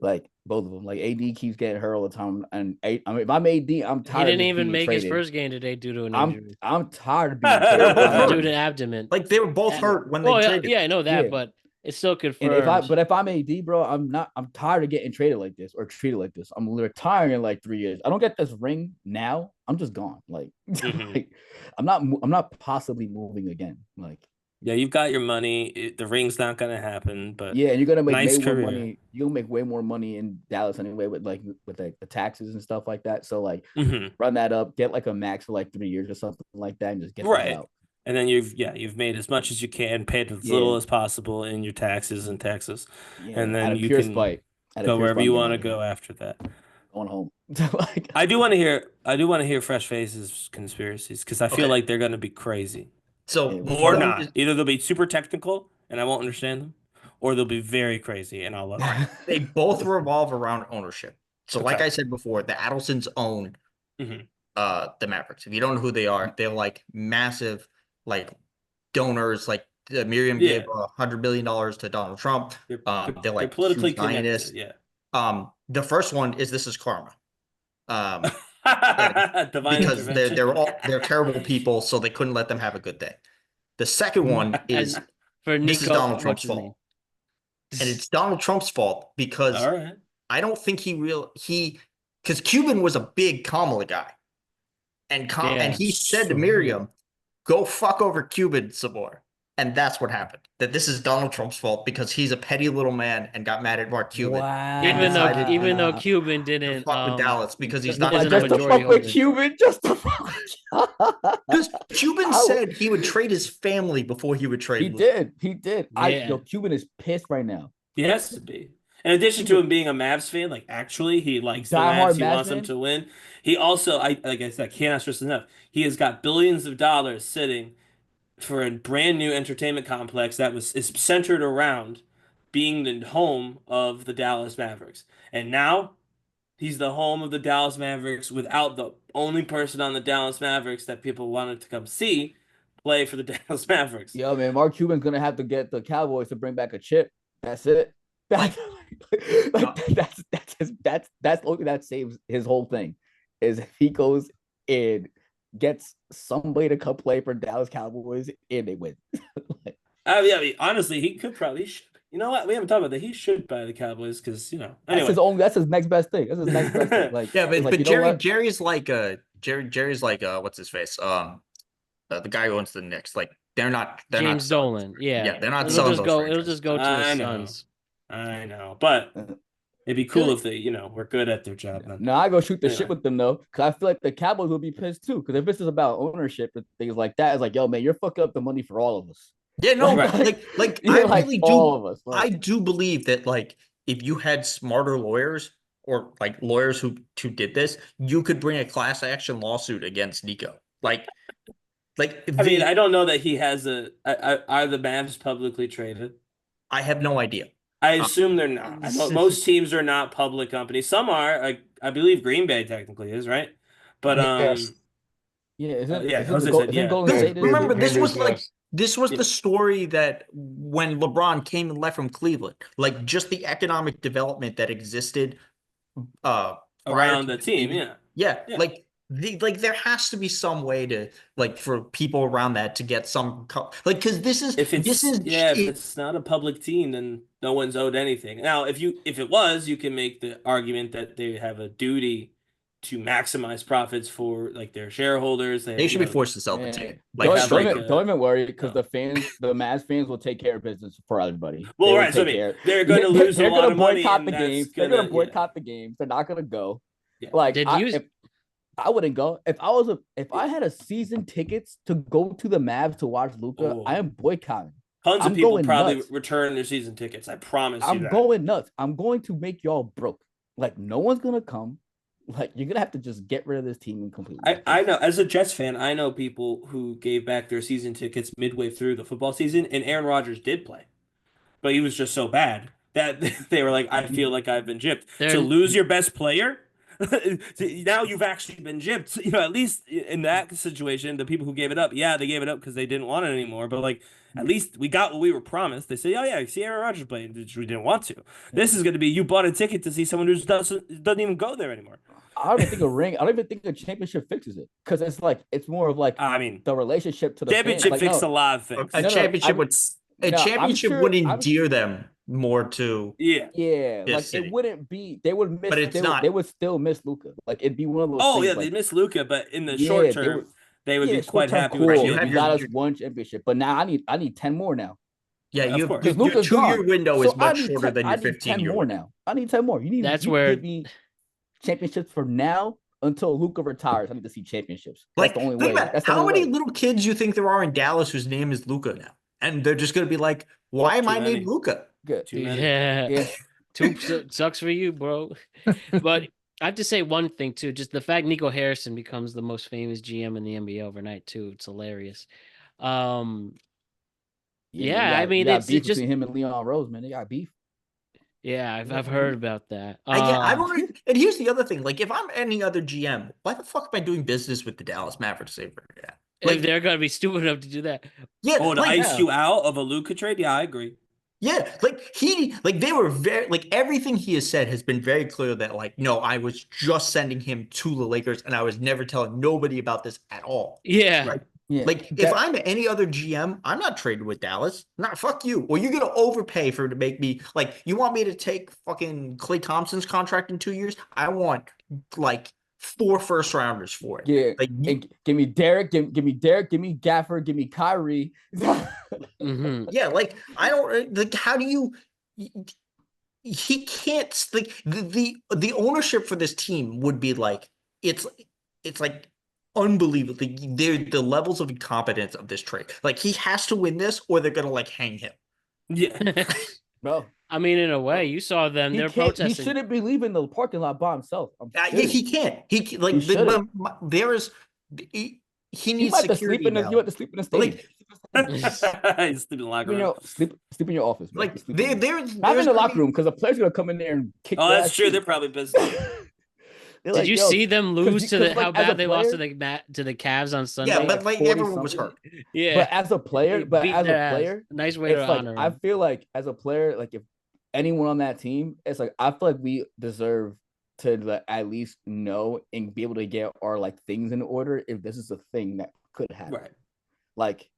Like both of them. Like AD keeps getting hurt all the time. And I mean, if I'm AD, I'm He tired. didn't of even being make his traded. first game today due to an injury. I'm tired of being They were both traded. Due hurt. to abdomen. Like they were both hurt when they Well, traded. yeah, I know that, Yeah. but it's still And confirmed. if I'm AD, bro, I'm tired of getting traded like this or treated like this. I'm retiring in like 3 years. I don't get this ring now. I'm just gone. Like, Mhm. like I'm not possibly moving again. Like, Yeah, you've got your money. The ring's not gonna happen, but yeah, and you're gonna make nice way more career. money. You'll make way more money in Dallas anyway with like the taxes and stuff like that. So like Mhm. run that up, get like a max for like 3 years or something like that, and just get Right. that out. And then you've made as much as you can, paid as little as possible in your taxes and taxes, Yeah, and out then of you pure can spite. Out of go pure wherever spite, you I'm want to getting out go after that. of here. Going home. Like I do want to hear Fresh Faces conspiracies because I feel Okay. like they're gonna be crazy So Yeah, or one not. is- Either they'll be super technical and I won't understand them, or they'll be very crazy and I'll love it. they both revolve around ownership. So like Okay. I said before, the Adelsons own Mhm. the Mavericks. If you don't know who they are, they're like massive like donors. Like Miriam Yeah. gave $100 million to Donald Trump. They're, They're like politically huge Zionists. connected. Yeah. The first one is This Is Karma. Divine Because intervention. they're terrible people, so they couldn't let them have a good day. The second one is For This Is Nico, Donald Trump's what's his fault. name? And it's Donald Trump's fault because All right. I don't think because Cuban was a big Kamala guy. And he said to Miriam, go fuck over Cuban some more. And that's what happened. That this is Donald Trump's fault because he's a petty little man and got mad at Mark Cuban. Wow. Even though Cuban didn't Fuck with Dallas because he's not not isn't a just to majority fuck with holder. Cuban, just to fuck with because Cuban said he would trade his family before he would trade. He Luka. did. He did. Yeah. Cuban is pissed right now. He has to be. In addition to him being a Mavs fan, like actually he likes the Die-hard Mavs. He Mavs wants them fan? to win. He also, like I said, can't stress enough. He has got billions of dollars sitting for a brand new entertainment complex that is centered around being the home of the Dallas Mavericks. And now he's the home of the Dallas Mavericks without the only person on the Dallas Mavericks that people wanted to come see play for the Dallas Mavericks. Yo, man, Mark Cuban's gonna have to get the Cowboys to bring back a chip. That's it. That's that's the only thing that saves his whole thing. Is if he goes and gets somebody to come play for Dallas Cowboys and they win. I mean, honestly, he should. You know what? We haven't talked about that. He should buy the Cowboys because, That's anyway. That's his next best thing. That's his next best thing. Like, Yeah, but like, you know what? Jerry's like Jerry's like what's his face? The guy who owns the Knicks. Like they're James not Dolan. Yeah, they're not it'll selling just those go. franchises. It'll just go to I his know. sons. I know. But it'd be cool if they, were good at their job. Then. No, I go shoot the Anyway. shit with them though, because I feel like the Cowboys will be pissed too. Because if this is about ownership and things like that, it's like, yo, man, you're fucking up the money for all of us. Yeah, no, Right. like Yeah, I like really all do. of us. I Like, do believe that like if you had smarter lawyers or like lawyers who did this, you could bring a class action lawsuit against Nico. Like I mean, the I don't know that he has are the Mavs publicly traded? I have no idea. I assume they're not. Most teams are not public companies. Some are. I believe Green Bay technically is, right? But Yes. Yeah, yeah, Jose said isn't yeah. Golden Yeah, State? Remember, Green this Bay's was like yes. this was Yeah. the story that when LeBron came and left from Cleveland, like just the economic development that existed prior Around to the him team, leaving. yeah. Yeah, Yeah. like there has to be some way to like for people around that to get some like because If it, it's not a public team, then no one's owed anything. Now, if it was, you can make the argument that they have a duty to maximize profits for like their shareholders. they should be forced to sell the team. Like Don't, have, like, don't even worry because no. the Mavs fans will take care of business for everybody. Well, They will right. So I take mean, care. they're going to lose They're a lot gonna of money, boycott and the that's games. They're gonna yeah. boycott the games. They're not gonna go. Yeah. Like Did you? I wouldn't go if I had a season tickets to go to the Mavs to watch Luka. Oh. I am boycotting. Tons I'm of people going probably nuts. return their season tickets. I promise you I'm that. going nuts. I'm going to make y'all broke. Like no one's gonna come. Like you're gonna have to just get rid of this team and completely. I know as a Jets fan, I know people who gave back their season tickets midway through the football season, and Aaron Rodgers did play, but he was just so bad that they were like, I feel like I've been gypped. To lose your best player, now you've actually been gypped. You know, at least in that situation, the people who gave it up, yeah, they gave it up because they didn't want it anymore. But like, at least we got what we were promised. They say, oh yeah, see Aaron Rodgers playing, which we didn't want to. This is going to be you bought a ticket to see someone who doesn't even go there anymore. I don't even think a ring. I don't even think a championship fixes it because it's like it's more of like I mean, the relationship to the championship fans. fixed no, a lot of things. a No, no, championship I'm- would a no, I'm championship sure- would I'm endear them more to Yeah. Yeah, this like city. it wouldn't be. They would miss. But it's not. They would still miss Luka. Like it'd be one of those. Oh things, yeah, like, they miss Luca, but in the Yeah, short they term, would- they would be short quite term, happy cool. with you You, have championship. your- got us one championship, but now I need 10 more now. Yeah, Of you course. your Because Luka's 2-year gone. window So is much shorter 10 than I your need 15 year more window. now. I need 10 more. You need That's you where- give me championships for now until Luka retires. I need to see championships. Like, That's the only think way. about That's the how only many way. little kids you think there are in Dallas whose name is Luca now, and they're just gonna be like, "Why am Too I many. named Luca?" Good. Too many. Yeah. Yeah. Sucks for you, bro. But I have to say one thing too, just the fact Nico Harrison becomes the most famous GM in the NBA overnight too. It's hilarious. Yeah, I mean, it's beef just between him and Leon Rose, man. They got beef. yeah, I've heard about that. I don't. And here's the other thing: like, if I'm any other GM, why the fuck am I doing business with the Dallas Mavericks over that? If they're gonna be stupid enough to do that. Yeah, Oh, to like, ice you out of a Luca trade? Yeah, I agree. yeah, like they were very like everything he has said has been very clear that like no, I was just sending him to the Lakers and I was never telling nobody about this at all. Yeah. Right. Yeah. Like if I'm any other GM, I'm not trading with Dallas. Not fuck you. Or you're gonna overpay for to make me like you want me to take fucking Klay Thompson's contract in 2 years? I want like 4 first rounders for it. Yeah. Like And give me Derek, give me Derek, give me Gaffer, give me Kyrie. Mhm. yeah, like I don't like how do you he can't like the ownership for this team would be like it's like unbelievable. The levels of incompetence of this trade. Like he has to win this or they're gonna like hang him. Yeah. Bro, I mean, in a way, you saw them. he They're can't. He protesting. shouldn't be leaving the parking lot by himself. Yeah, he can't. Like He shouldn't. there is he He needs might have to security sleep in the. now. You have to sleep in the stadium. Like He's sleeping in the locker Sleep in room. sleep in your office. Man. like Sleep in there there. there's Not in the gonna locker be- room because the players gonna come in there and kick. Oh, your that's ass true. too. They're probably pissed. Did Like, you yo, see them lose you- to the 'cause, like, how as a bad they lost to player- the Cavs on Sunday? Yeah, but like 40 everyone was something. hurt. yeah. But as a player, They but beat as a their ass. player, Nice way it's to like honor I him. feel like as a player, like if anyone on that team, it's like I feel like we deserve to like, at least know and be able to get our like things in order if this is a thing that could happen. Right. Like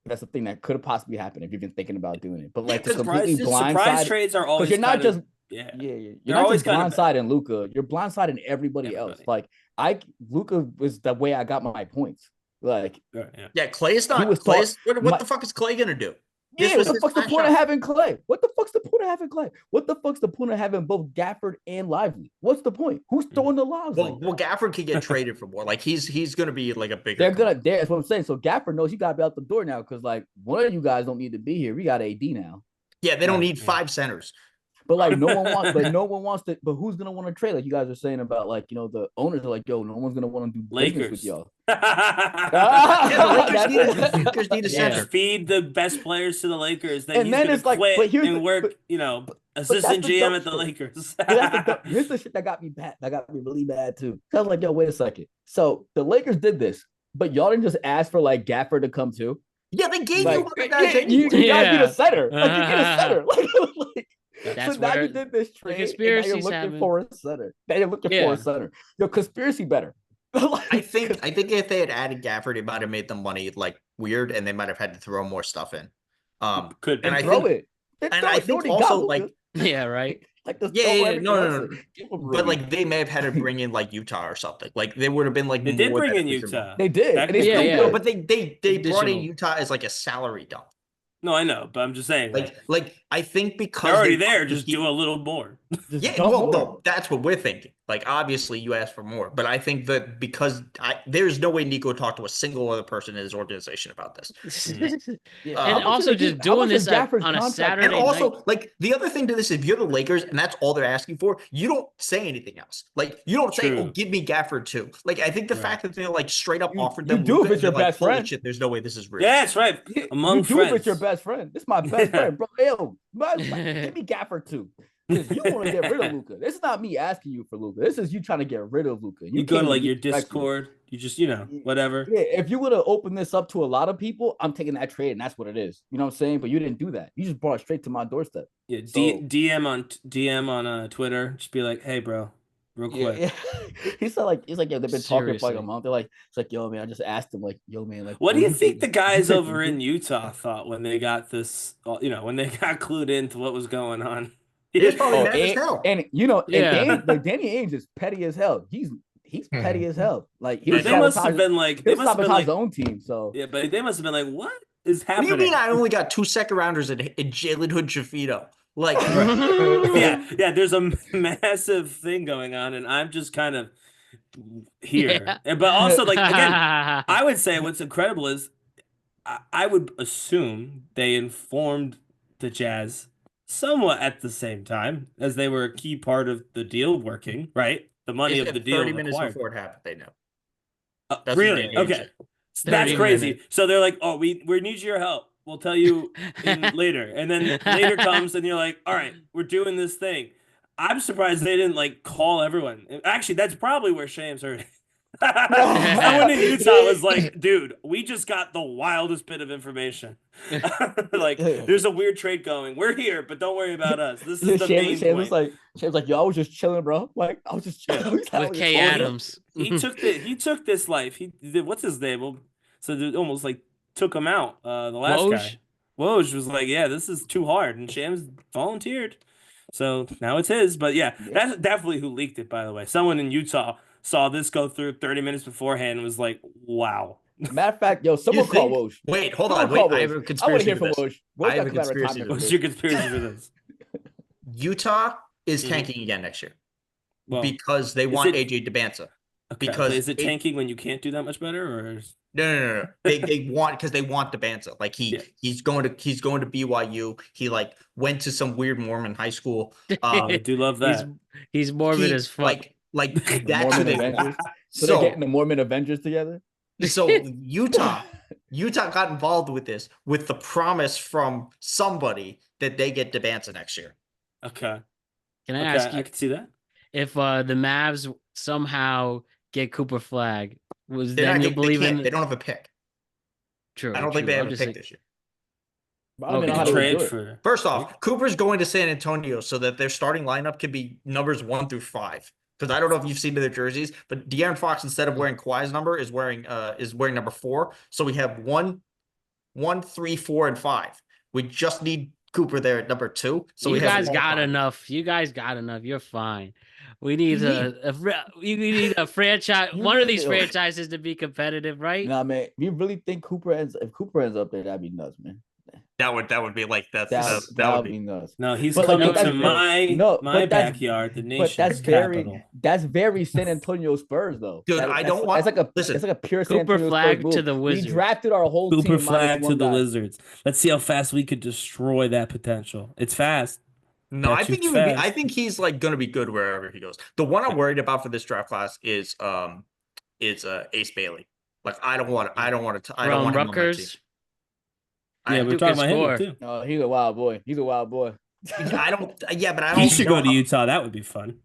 that's a thing that could have possibly happened if you've been thinking about doing it. But like to because completely Surprise blindside, trades are because always you're not kind of- just yeah. you're They're not always just kind of blindsiding Luka. You're blindsiding everybody else. Everybody. Like Luka was the way I got my points. Like Right, yeah. Yeah, Clay is not. was Clay's, what my- the fuck is Clay gonna do? This yeah, was what the his fuck's the last point of shot. having Clay? What the fuck's the point of having Clay? What the fuck's the point of having both Gafford and Lively? What's the point? Who's throwing the lobs Well, like that? well, Gafford could get traded for more. Like he's gonna be like a bigger. They're gonna. club. That's what I'm saying. So Gafford knows you gotta be out the door now because like one of you guys don't need to be here. We got AD now. Yeah, they don't Right, need yeah. 5 centers. But like no one wants to. But who's gonna want to trade? Like you guys are saying about like the owners are like, yo, no one's gonna want to do business with Lakers. y'all. Yeah, the Lakers need a Yeah. center. Feed the best players to the Lakers. Then And he's then gonna it's like, quit but here's and the- work. Assistant that's the GM dumb at the shit. Lakers. Here's the shit that got me bad. That got me really mad too. Cause I was like, yo, wait a second. So the Lakers did this, but y'all didn't just ask for like Gafford to come too. Yeah, they gave Like, you other guys you anyway. guys need Yeah. a center. Like you need a center. Like, That's so now where you did this trade. And now conspiracies you're looking happen. for a center. Now you're looking for a center. Your conspiracy better. Like, I think if they had added Gafford, it might have made the money like weird, and they might have had to throw more stuff in. Could be. and I throw think, it. Then and throw I it. You think already got also Luka. like Yeah, right. Like the yeah, no. But like they may have had to bring in like Utah or something. Like they would have been like They did more bring in beneficial. Utah. They did. That And they could still be. Yeah, No, would. but they brought in Additional. Utah as like a salary dump. No, I know, but I'm just saying. Like I think because they're already they there. wanted to Just keep- do a little more. Just Yeah, dump well, more. no, that's what we're thinking. Like, obviously, you asked for more, but I think that because there's no way Nico talked to a single other person in his organization about this. Yeah. And How much also is just how doing much is this Gafford's on a contract? Saturday And also, night. like, the other thing to this, if you're the Lakers and that's all they're asking for, you don't say anything else. Like, you don't say, True. "Oh, give me Gafford too." Like, I think the Right. fact that they like straight up You- offered you them, do Luka, if it's and your they're like, best "Holy friend." shit, there's no way this is real." Yeah, that's right. Among you do friends. if it's your best friend. This is my best friend, bro. Yo, give me Gafford too. Because you want to get rid of Luka. This is not me asking you for Luka. This is you trying to get rid of Luka. You go to came like me your directly. Discord. You just whatever. Yeah, if you would have opened this up to a lot of people, I'm taking that trade, and that's what it is. You know what I'm saying? But you didn't do that. You just brought it straight to my doorstep. Yeah, So- DM on Twitter. Just be like, hey, bro, real quick. Yeah. he's like, yo, they've been talking for like a Seriously. month. They're like, it's like, yo, man, I just asked him, like, yo, man, like, What do you think the guys over in Utah thought when they got this? When they got clued into what was going on. It's probably Oh, mad as hell. and Yeah. Danny Ainge is petty as hell. He's petty as hell. Like he But was they must have sabotaging- been like, he they was must have been sabotaging like, his own team. So yeah, but they must have been like, what is What do happening? you mean I only got 2 second rounders in Jalen Hood Shafito? Like, yeah, there's a massive thing going on, and I'm just kind of here. Yeah. And but also, like, again, I would say what's incredible is I would assume they informed the Jazz somewhat at the same time as they were a key part of the deal working, right? The money they of said the deal 30 minutes acquired. before it happened, they know. That's what Really? Danny Ainge Okay. said. That's 30 crazy. minutes. So they're like, oh, we need your help. We'll tell you later. And then later comes and you're like, all right, we're doing this thing. I'm surprised they didn't like call everyone. Actually, that's probably where Shams heard it. Someone in Utah was like, dude, we just got the wildest bit of information. Like, there's a weird trade going. We're here, but don't worry about us. This is the main Shane point. was like, yo, I was just chilling, bro. Like I was just chilling. With Kay Adams. He took this life. He did, what's his name? Well, so they almost like took him out. The last Woj? guy. Woj was like, yeah, this is too hard, and Shams volunteered. So now it's his. But yeah, that's definitely who leaked it, by the way. Someone in Utah saw this go through 30 minutes beforehand and was like, wow. Matter of fact, yo, someone You call think- Woj. Wait, hold Someone on. Wait, call I have Woj. a I want to conspiracy hear to from this. Woj. I Woj have got a to come out of conspiracy retirement to for What's this. your conspiracy for this? Utah is Mhm. tanking again next year Well, because they is want it- AJ DeBanza. okay, because but is it it- tanking when you can't do that much better, or No. They want because they want DeBanza. Like Yeah. he's going to BYU. He like went to some weird Mormon high school. I do love that. He's morbid He, as fuck. like The that's who Mormon they Avengers. want. So they're getting the Mormon Avengers together. So Utah got involved with this with the promise from somebody that they get DeBanza next year. Okay. Can I Okay, ask I you can see that. if the Mavs somehow get Cooper Flag, was They're then not you getting, believe they in can't. They don't have a pick. True. I don't think true. they have I'm a just pick like- this year. But I don't even know Okay. how they would Trade do it. for First off, Cooper's going to San Antonio so that their starting lineup could be numbers 1 through 5. Because I don't know if you've seen their jerseys, but De'Aaron Fox, instead of wearing Kawhi's number, is wearing number 4. So we have 1, 3, 4, and 5. We just need Cooper there at number 2. So you we have guys all got 5. enough. You guys got enough. You're fine. We need You we need a franchise. You One of these really- franchises to be competitive, right? Nah, man, you really think if Cooper ends up there, that'd be nuts, man. That would be like That that would would be. be nuts. No, he's But, like, coming that's- to my but that's- backyard, the But nation's that's capital. very San Antonio Spurs though. Dude, I don't want- That's like a listen, it's like a pure San Cooper Antonio Flag Spurs move. to the Wizards. We drafted our whole Cooper team Flag minus to one the guy. Lizards. Let's see how fast we could destroy that potential. It's fast. No, That I think shoots he would be. fast. I think he's like going to be good wherever he goes. The one I'm worried about for this draft class is Ace Bailey. Like I don't want. I don't want to. I don't From want him on my team. Rutgers. Yeah, we're Dude talking can about him score. too. No, he's a wild boy. He's a wild boy. I don't. Yeah, but I He don't should know go to how- Utah. That would be fun.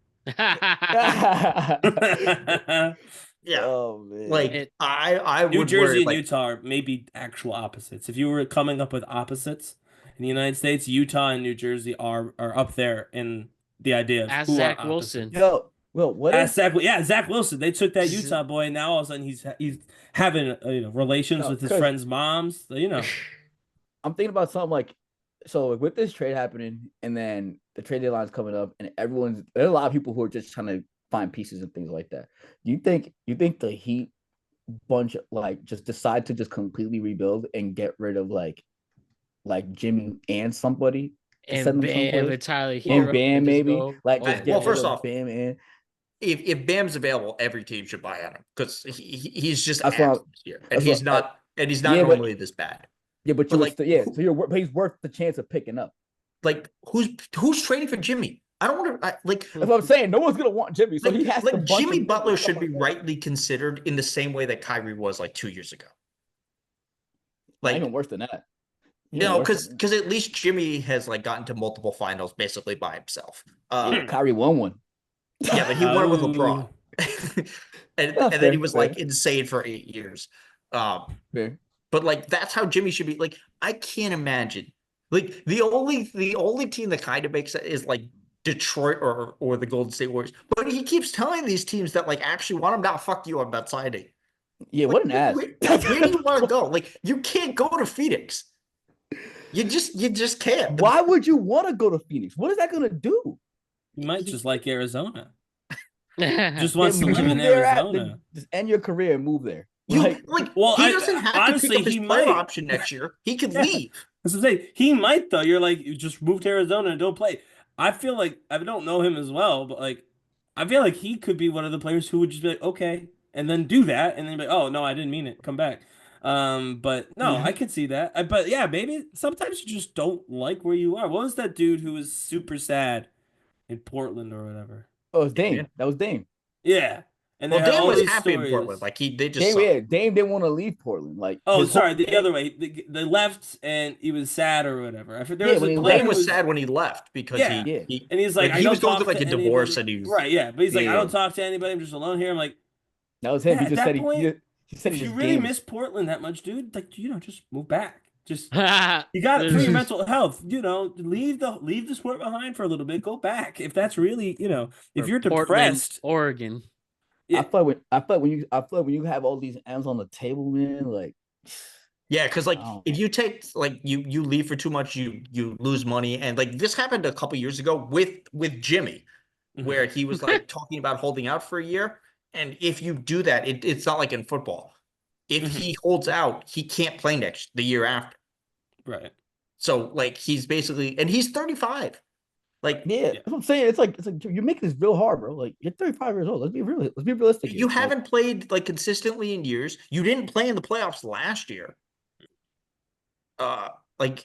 Yeah, Oh man. like I New would Jersey worry. and Like Utah are maybe actual opposites. If you were coming up with opposites in the United States, Utah and New Jersey are up there in the idea of Ask who are Zach opposites. Wilson. Yo, Will, what if Zach Wilson. They took that Utah boy, and now all of a sudden he's having relations No, with his 'cause- friends' moms. I'm thinking about something like, so with this trade happening, and then the trade deadline's coming up, and there's a lot of people who are just trying to find pieces and things like that. Do you think the Heat bunch like just decide to just completely rebuild and get rid of like Jimmy and somebody to And send them Bam someplace? and Tyler And Hero. Bam just maybe go like all just in. get Well, rid first of off, Bam and if Bam's available, every team should buy at him because he's just That's ass what this year, and that's he's what- not and he's not yeah, but- normally this bad. yeah, but you But, would like, still, yeah. who- So he's worth the chance of picking up. Like who's trading for Jimmy? I don't want to like. That's what I'm saying. No one's gonna want Jimmy, so he has to. bunch Jimmy him Butler and stuff should be like that. rightly considered in the same way that Kyrie was like 2 years ago. Like Even worse than that. no, because at least Jimmy has like gotten to multiple finals basically by himself. Kyrie won one. Yeah, but he won it with LeBron. and Oh, then fair, he was fair. like insane for 8 years. Fair. But like that's how Jimmy should be. Like I can't imagine. Like the only team that kind of makes it is like Detroit or the Golden State Warriors. But he keeps telling these teams that like actually want him now. Fuck you, I'm not signing. Yeah, Like, what an ass. where do you want to go? Like you can't go to Phoenix. You just can't. Why would you want to go to Phoenix? What is that gonna do? You might just like Arizona. Just Just wants to Move live in there Arizona. just end your career and move there. You Like, Well, he doesn't have honestly, to pick up his he player might. option next year. He could Yeah. leave. That's what I'm saying. He might though. You're like, you just move to Arizona and don't play. I feel like I don't know him as well, but like I feel like he could be one of the players who would just be like, okay, and then do that, and then be like, oh no, I didn't mean it. Come back. But no, I could see that. But yeah, maybe sometimes you just don't like where you are. What was that dude who was super sad in Portland or whatever? oh, it's Dame. Yeah. That was Dame. Yeah, and Well, they had Dan all was these happy in stories. Portland. Like they just Dame, suck. yeah, Dame didn't want to leave Portland. Like, Oh, his whole- sorry, the other way. They left and he was sad or whatever. I forget. There Yeah, was when a he player left, Lane who was sad when he left because Yeah. Yeah. he and he's like, I he don't was going talk through like to a divorce anybody. and he was Right, yeah, but he's like, I Yeah. don't talk to anybody. I'm just alone here. I'm like, that was him. Yeah, He at just that said point, he said if he you just really gamed. miss Portland that much, dude, like just move back. Just you got got it for your mental health. Leave the sport behind for a little bit. Go back if that's really if you're depressed. Oregon. Yeah. I feel like when you have all these M's on the table, man, like Yeah, because like Oh. if you take like you leave for too much, you lose money, and like this happened a couple years ago with Jimmy, where he was like talking about holding out for a year, and if you do that, it's not like in football. If he holds out, he can't play the year after. Right. So like he's basically, and he's 35. Like yeah, that's what I'm saying. It's like you're making this real hard, bro. Like you're 35 years old. Let's be realistic. you here. Like, haven't played like consistently in years. You didn't play in the playoffs last year. Like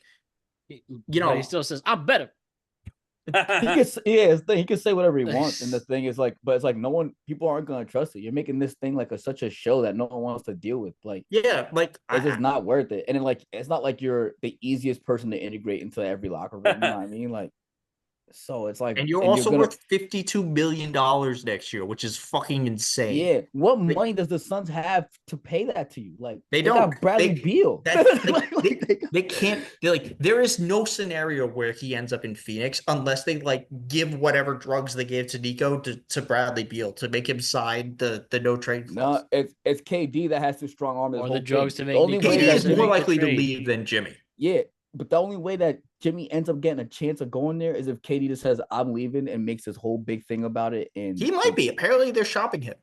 But he still says, I'm better. he can say whatever he wants, and the thing is like, but it's like people aren't gonna trust it. You're making this thing like such a show that no one wants to deal with. Like, yeah, like it's just not worth it. And then like, it's not like you're the easiest person to integrate into every locker room. You know what I mean? Like, so it's like, and you're also worth $52 million next year, which is fucking insane. yeah. What money does the Suns have to pay that to you? Like, They got don't. Bradley Beal. That's like, Like, they can't. There is no scenario where he ends up in Phoenix unless they like give whatever drugs they gave to Nico to Bradley Beal to make him sign the no trade clause. no, it's KD that has to strong arm his Or whole the drugs thing. to The make only Nico way KD that is doesn't more make the likely to trade. leave than Jimmy. Yeah, but the only way that Jimmy ends up getting a chance of going there is if KD just says I'm leaving and makes this whole big thing about it. And He might be. Apparently, they're shopping him.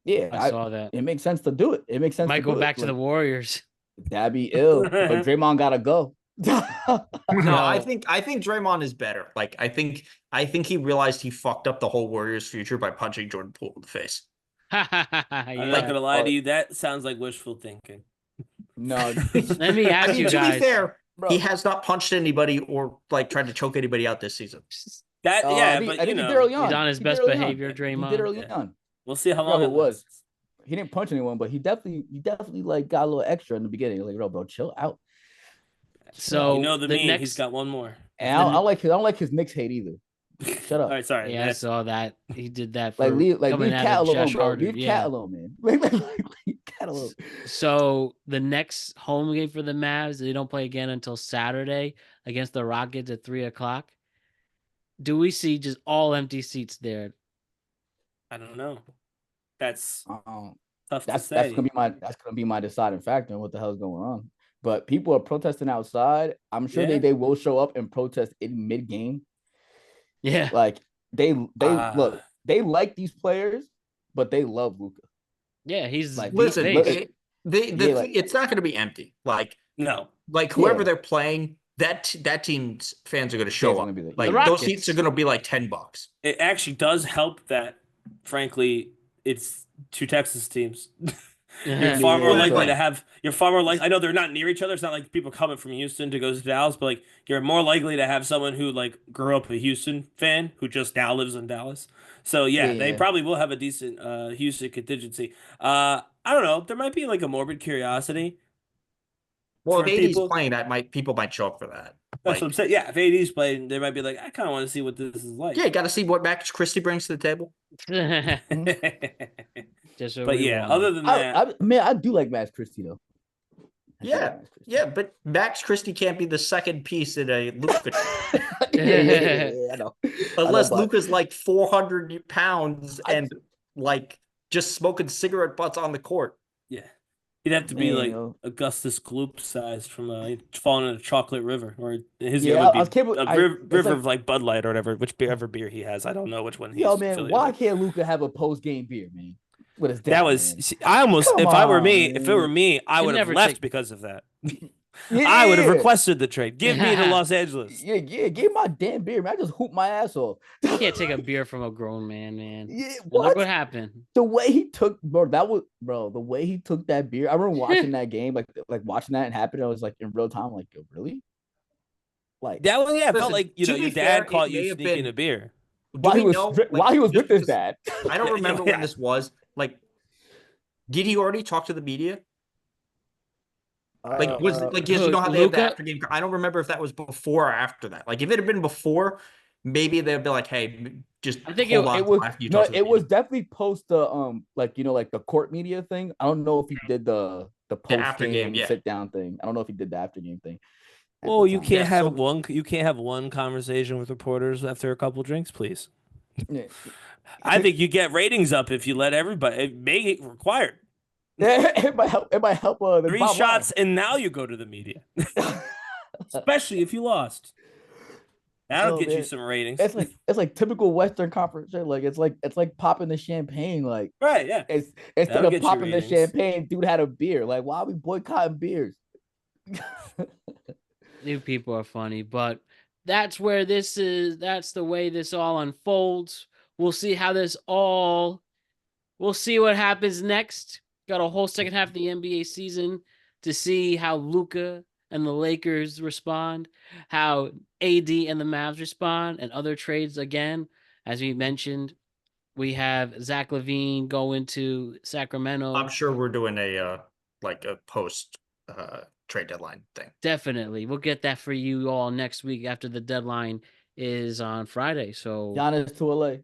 Yeah, I saw that. it makes sense to do it. It makes sense. Might to go do back it. to the Like, Warriors. that'd be ill. But Draymond gotta go. No, No. I think Draymond is better. Like I think he realized he fucked up the whole Warriors' future by punching Jordan Poole in the face. I'm not gonna lie to you. That sounds like wishful thinking. No, Let me ask I mean, you to guys. be fair, He bro. has not punched anybody or like tried to choke anybody out this season. That I think, but I you think he did know, early He's on. on his He did best early on. behavior, He did Draymond. early on. we'll see how I forgot long who it it was. lasts. He didn't punch anyone, but he definitely like got a little extra in the beginning. Like, bro, chill out. Chill out. You So know the the meme. He's next, got one more. And I don't like his Knicks hate either. Shut All up. right, sorry. yeah, I saw that. He did that Like for coming leave out Cat of alone, Josh bro. Harder. Leave Yeah. Cat alone, man. Leave Cat alone. So the next home game for the Mavs, they don't play again until Saturday against the Rockets at 3:00. Do we see just all empty seats there? I don't know. That's Um, tough to that's say. that's gonna be my deciding factor in what the hell's going on. But people are protesting outside. I'm sure Yeah. they will show up and protest in mid game. Yeah. Like they look, Uh, they like these players, but they love Luka. Yeah, he's Like the Listen, face. it's not going to be empty. Like no. whoever Yeah. they're playing, that team's fans are going to Fans show are up. gonna be there. Like Yeah. those seats Rockets. are going to be like $10. It actually does help that, frankly, it's two Texas teams. You're far more Yeah. likely to have. You're far more like. I know they're not near each other. It's not like people coming from Houston to go to Dallas, but like you're more likely to have someone who like grew up a Houston fan who just now lives in Dallas. So yeah, they Yeah. probably will have a decent Houston contingency. I don't know. There might be like a morbid curiosity Well, if for AD's people. playing, people might show up for that. That's what I'm Like, saying. Yeah, if AD's playing, they might be like, I kind of want to see what this is like. yeah, got to see what Max Christie brings to the table. Just what But we yeah, wanted. other than that, Man, I do like Max Christie though. I do like Yeah, Max Christie. yeah, but Max Christie can't be the second piece in a Luka, Yeah, I know. unless but Luka's like 400 pounds I- and like just smoking cigarette butts on the court. yeah, he'd have to be Man, like you know. Augustus Gloop sized from falling in a chocolate river, or his Yeah, it would I was be capable. a It's river like, of like Bud Light or whatever, whichever beer he has. I don't know which one yo, he's man, affiliated why with. can't Luca have a post game beer, man? With his dad, That was man. see, I almost Come if I were on, me, if it were man. me, I Can would have never left take- because of that. Yeah, I would have requested the trade. Give me to Los Angeles. Yeah, give my damn beer, man. I just hoop my ass off. You can't take a beer from a grown man. Yeah, And what? look what happened. The way he took, the way he took that beer. I remember watching that game, like watching that and happen. I was like in real time, like, yo, really? Like That was yeah. It felt Listen, like to your be fair, dad caught it you may have sneaking been- a beer. Do while we he was know, while he was just with his because- dad. I don't remember Yeah. when this was. Like, did he already talk to the media? Like, was it like, yes, you know how they have the Luka? after game? I don't remember if that was before or after that. Like, if it had been before, maybe they'd be like, "Hey, just I think hold it on It was after you no, talk to the it was media." definitely post the like like the court media thing. I don't know if he did the post after game, game yeah. sit down thing. I don't know if he did the after game thing. at Well, the you time. can't Yeah, have so- one. You can't have one conversation with reporters after a couple drinks, please. Yeah. I think you get ratings up if you let everybody. It make it required. It might help. It might help. The 3 bottom shots, and now you go to the media, line. especially if you lost. That'll No, get you man. some ratings. It's like typical Western Conference shit. Like it's like popping the champagne. Like right? Yeah. it's instead That'll of get you popping the ratings. champagne, dude had a beer. Like why are we boycotting beers? New people are funny, but that's where this is. That's the way this all unfolds. We'll see how this all. We'll see what happens next. Got a whole second half of the NBA season to see how Luka and the Lakers respond, how AD and the Mavs respond, and other trades again. As we mentioned, we have Zach LaVine going to Sacramento. I'm sure we're doing a post trade deadline thing. Definitely. We'll get that for you all next week after the deadline is on Friday. So Giannis to LA.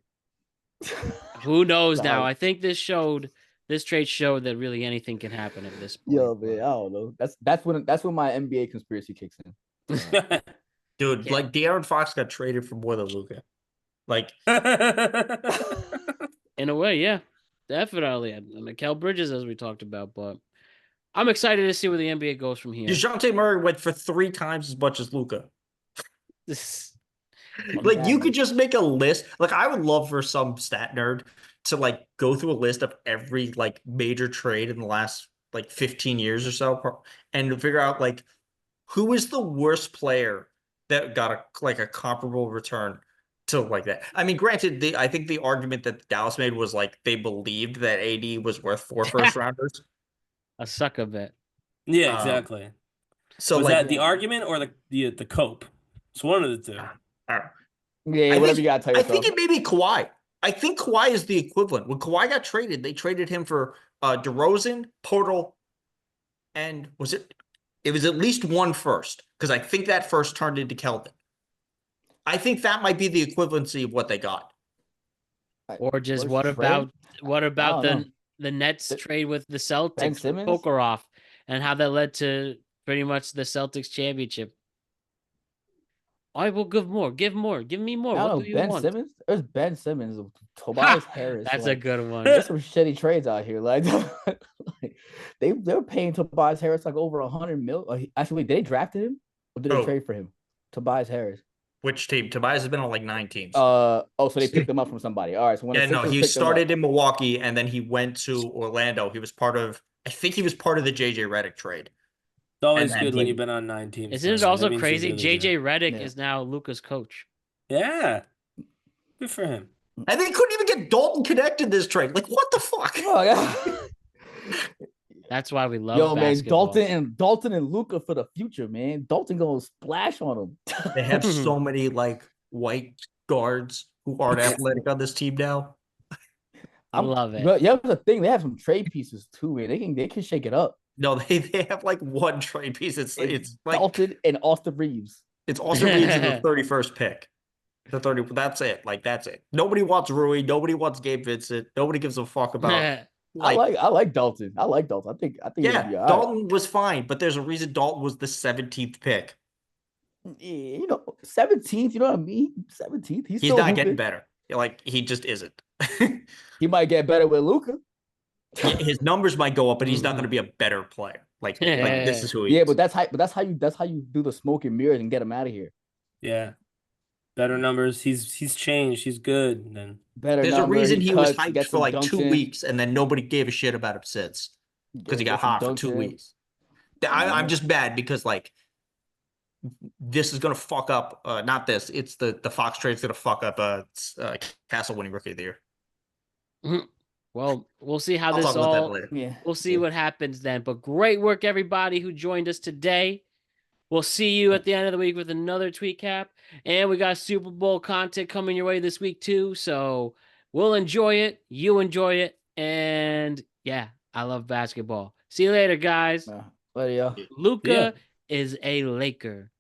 who knows So- now? I think this trade showed that really anything can happen at this point. Yo, man, I don't know. That's when my NBA conspiracy kicks in. Dude, Yeah. like De'Aaron Fox got traded for more than Luka. Like, In a way, yeah. Definitely. And Mikal Bridges, as we talked about, but I'm excited to see where the NBA goes from here. DeJounte Murray went for 3 times as much as Luka. This- Like, you could just make a list. Like, I would love for some stat nerd to like go through a list of every like major trade in the last like 15 years or so and to figure out like who is the worst player that got a comparable return to like that. I mean, granted, I think the argument that Dallas made was like they believed that AD was worth 4 first rounders. a sucker bet. yeah, exactly. So Was like, that the argument or the cope? It's one of the two. I Yeah, whatever you gotta tell I think yourself. it may be Kawhi. I think Kawhi is the equivalent. When Kawhi got traded, they traded him for DeRozan, Portal, and was it? It was at least one first because I think that first turned into Kelvin. I think that might be the equivalency of what they got. Or just First what trade? about I don't know. the Nets Th- trade with the Ben Celtics, Simmons? Prokhorov, and how that led to pretty much the Celtics championship. I will give more, give more, give me more. I don't What know. do you Ben want? Simmons? There's Ben Simmons, Tobias Harris. That's a like, good one. there's some shitty trades out here. Like, like they're paying Tobias Harris like over 100 mil. Actually, they drafted him or did they Oh. trade for him? Tobias Harris. Which team? Tobias has been on like 9 teams. So they picked him up from somebody. All right. So when Yeah, the no, Sixers he picked him started up, in Milwaukee and then he went to Orlando. He was part of, I think he was part of the JJ Redick trade. It's always And good when he- you've been on 9 teams. Isn't it That also means you're crazy? really JJ good. Redick Yeah. is now Luka's coach. Yeah. Good for him. And they couldn't even get Dalton connected this trade. Like, what the fuck? oh, yeah. That's why we love Yo, man, basketball. Dalton and Luka for the future, man. Dalton gonna splash on him. They have so many like white guards who aren't athletic on this team now. I love it. But yeah, that's the thing. They have some trade pieces too, man. They can shake it up. No, they have like one trade piece. It's like Dalton and Austin Reeves. it's Austin Reeves in the 31st pick. The 30. That's it. Like that's it. Nobody wants Rui. Nobody wants Gabe Vincent. Nobody gives a fuck about. I like Dalton. I like Dalton. I think Yeah, it'll be all right. Dalton was fine, but there's a reason Dalton was the 17th pick. Yeah, 17th. You know what I mean? 17th. He's still not hooping. getting better. Like he just isn't. He might get better with Luka. His numbers might go up, but he's not going to be a better player. Like this is who he is. But that's how you do the smoke and mirrors and get him out of here. Yeah. Better numbers. He's changed. He's good. And then Better. There's numbers, a reason he was cuts, hyped gets for some like dunks 2 in. weeks, and then nobody gave a shit about him since because he got Get some hot for dunks 2 in. weeks. I'm just mad because like this is gonna fuck up. Not this. It's the Fox trade's gonna fuck up. Castle winning rookie of the year. Well, we'll see how I'll this talk about that all. later. Yeah. We'll see what happens then. But great work, everybody who joined us today. We'll see you at the end of the week with another tweet cap. And we got Super Bowl content coming your way this week too. So we'll enjoy it. You enjoy it. And yeah, I love basketball. See you later, guys. Later, y'all. Luka is a Laker.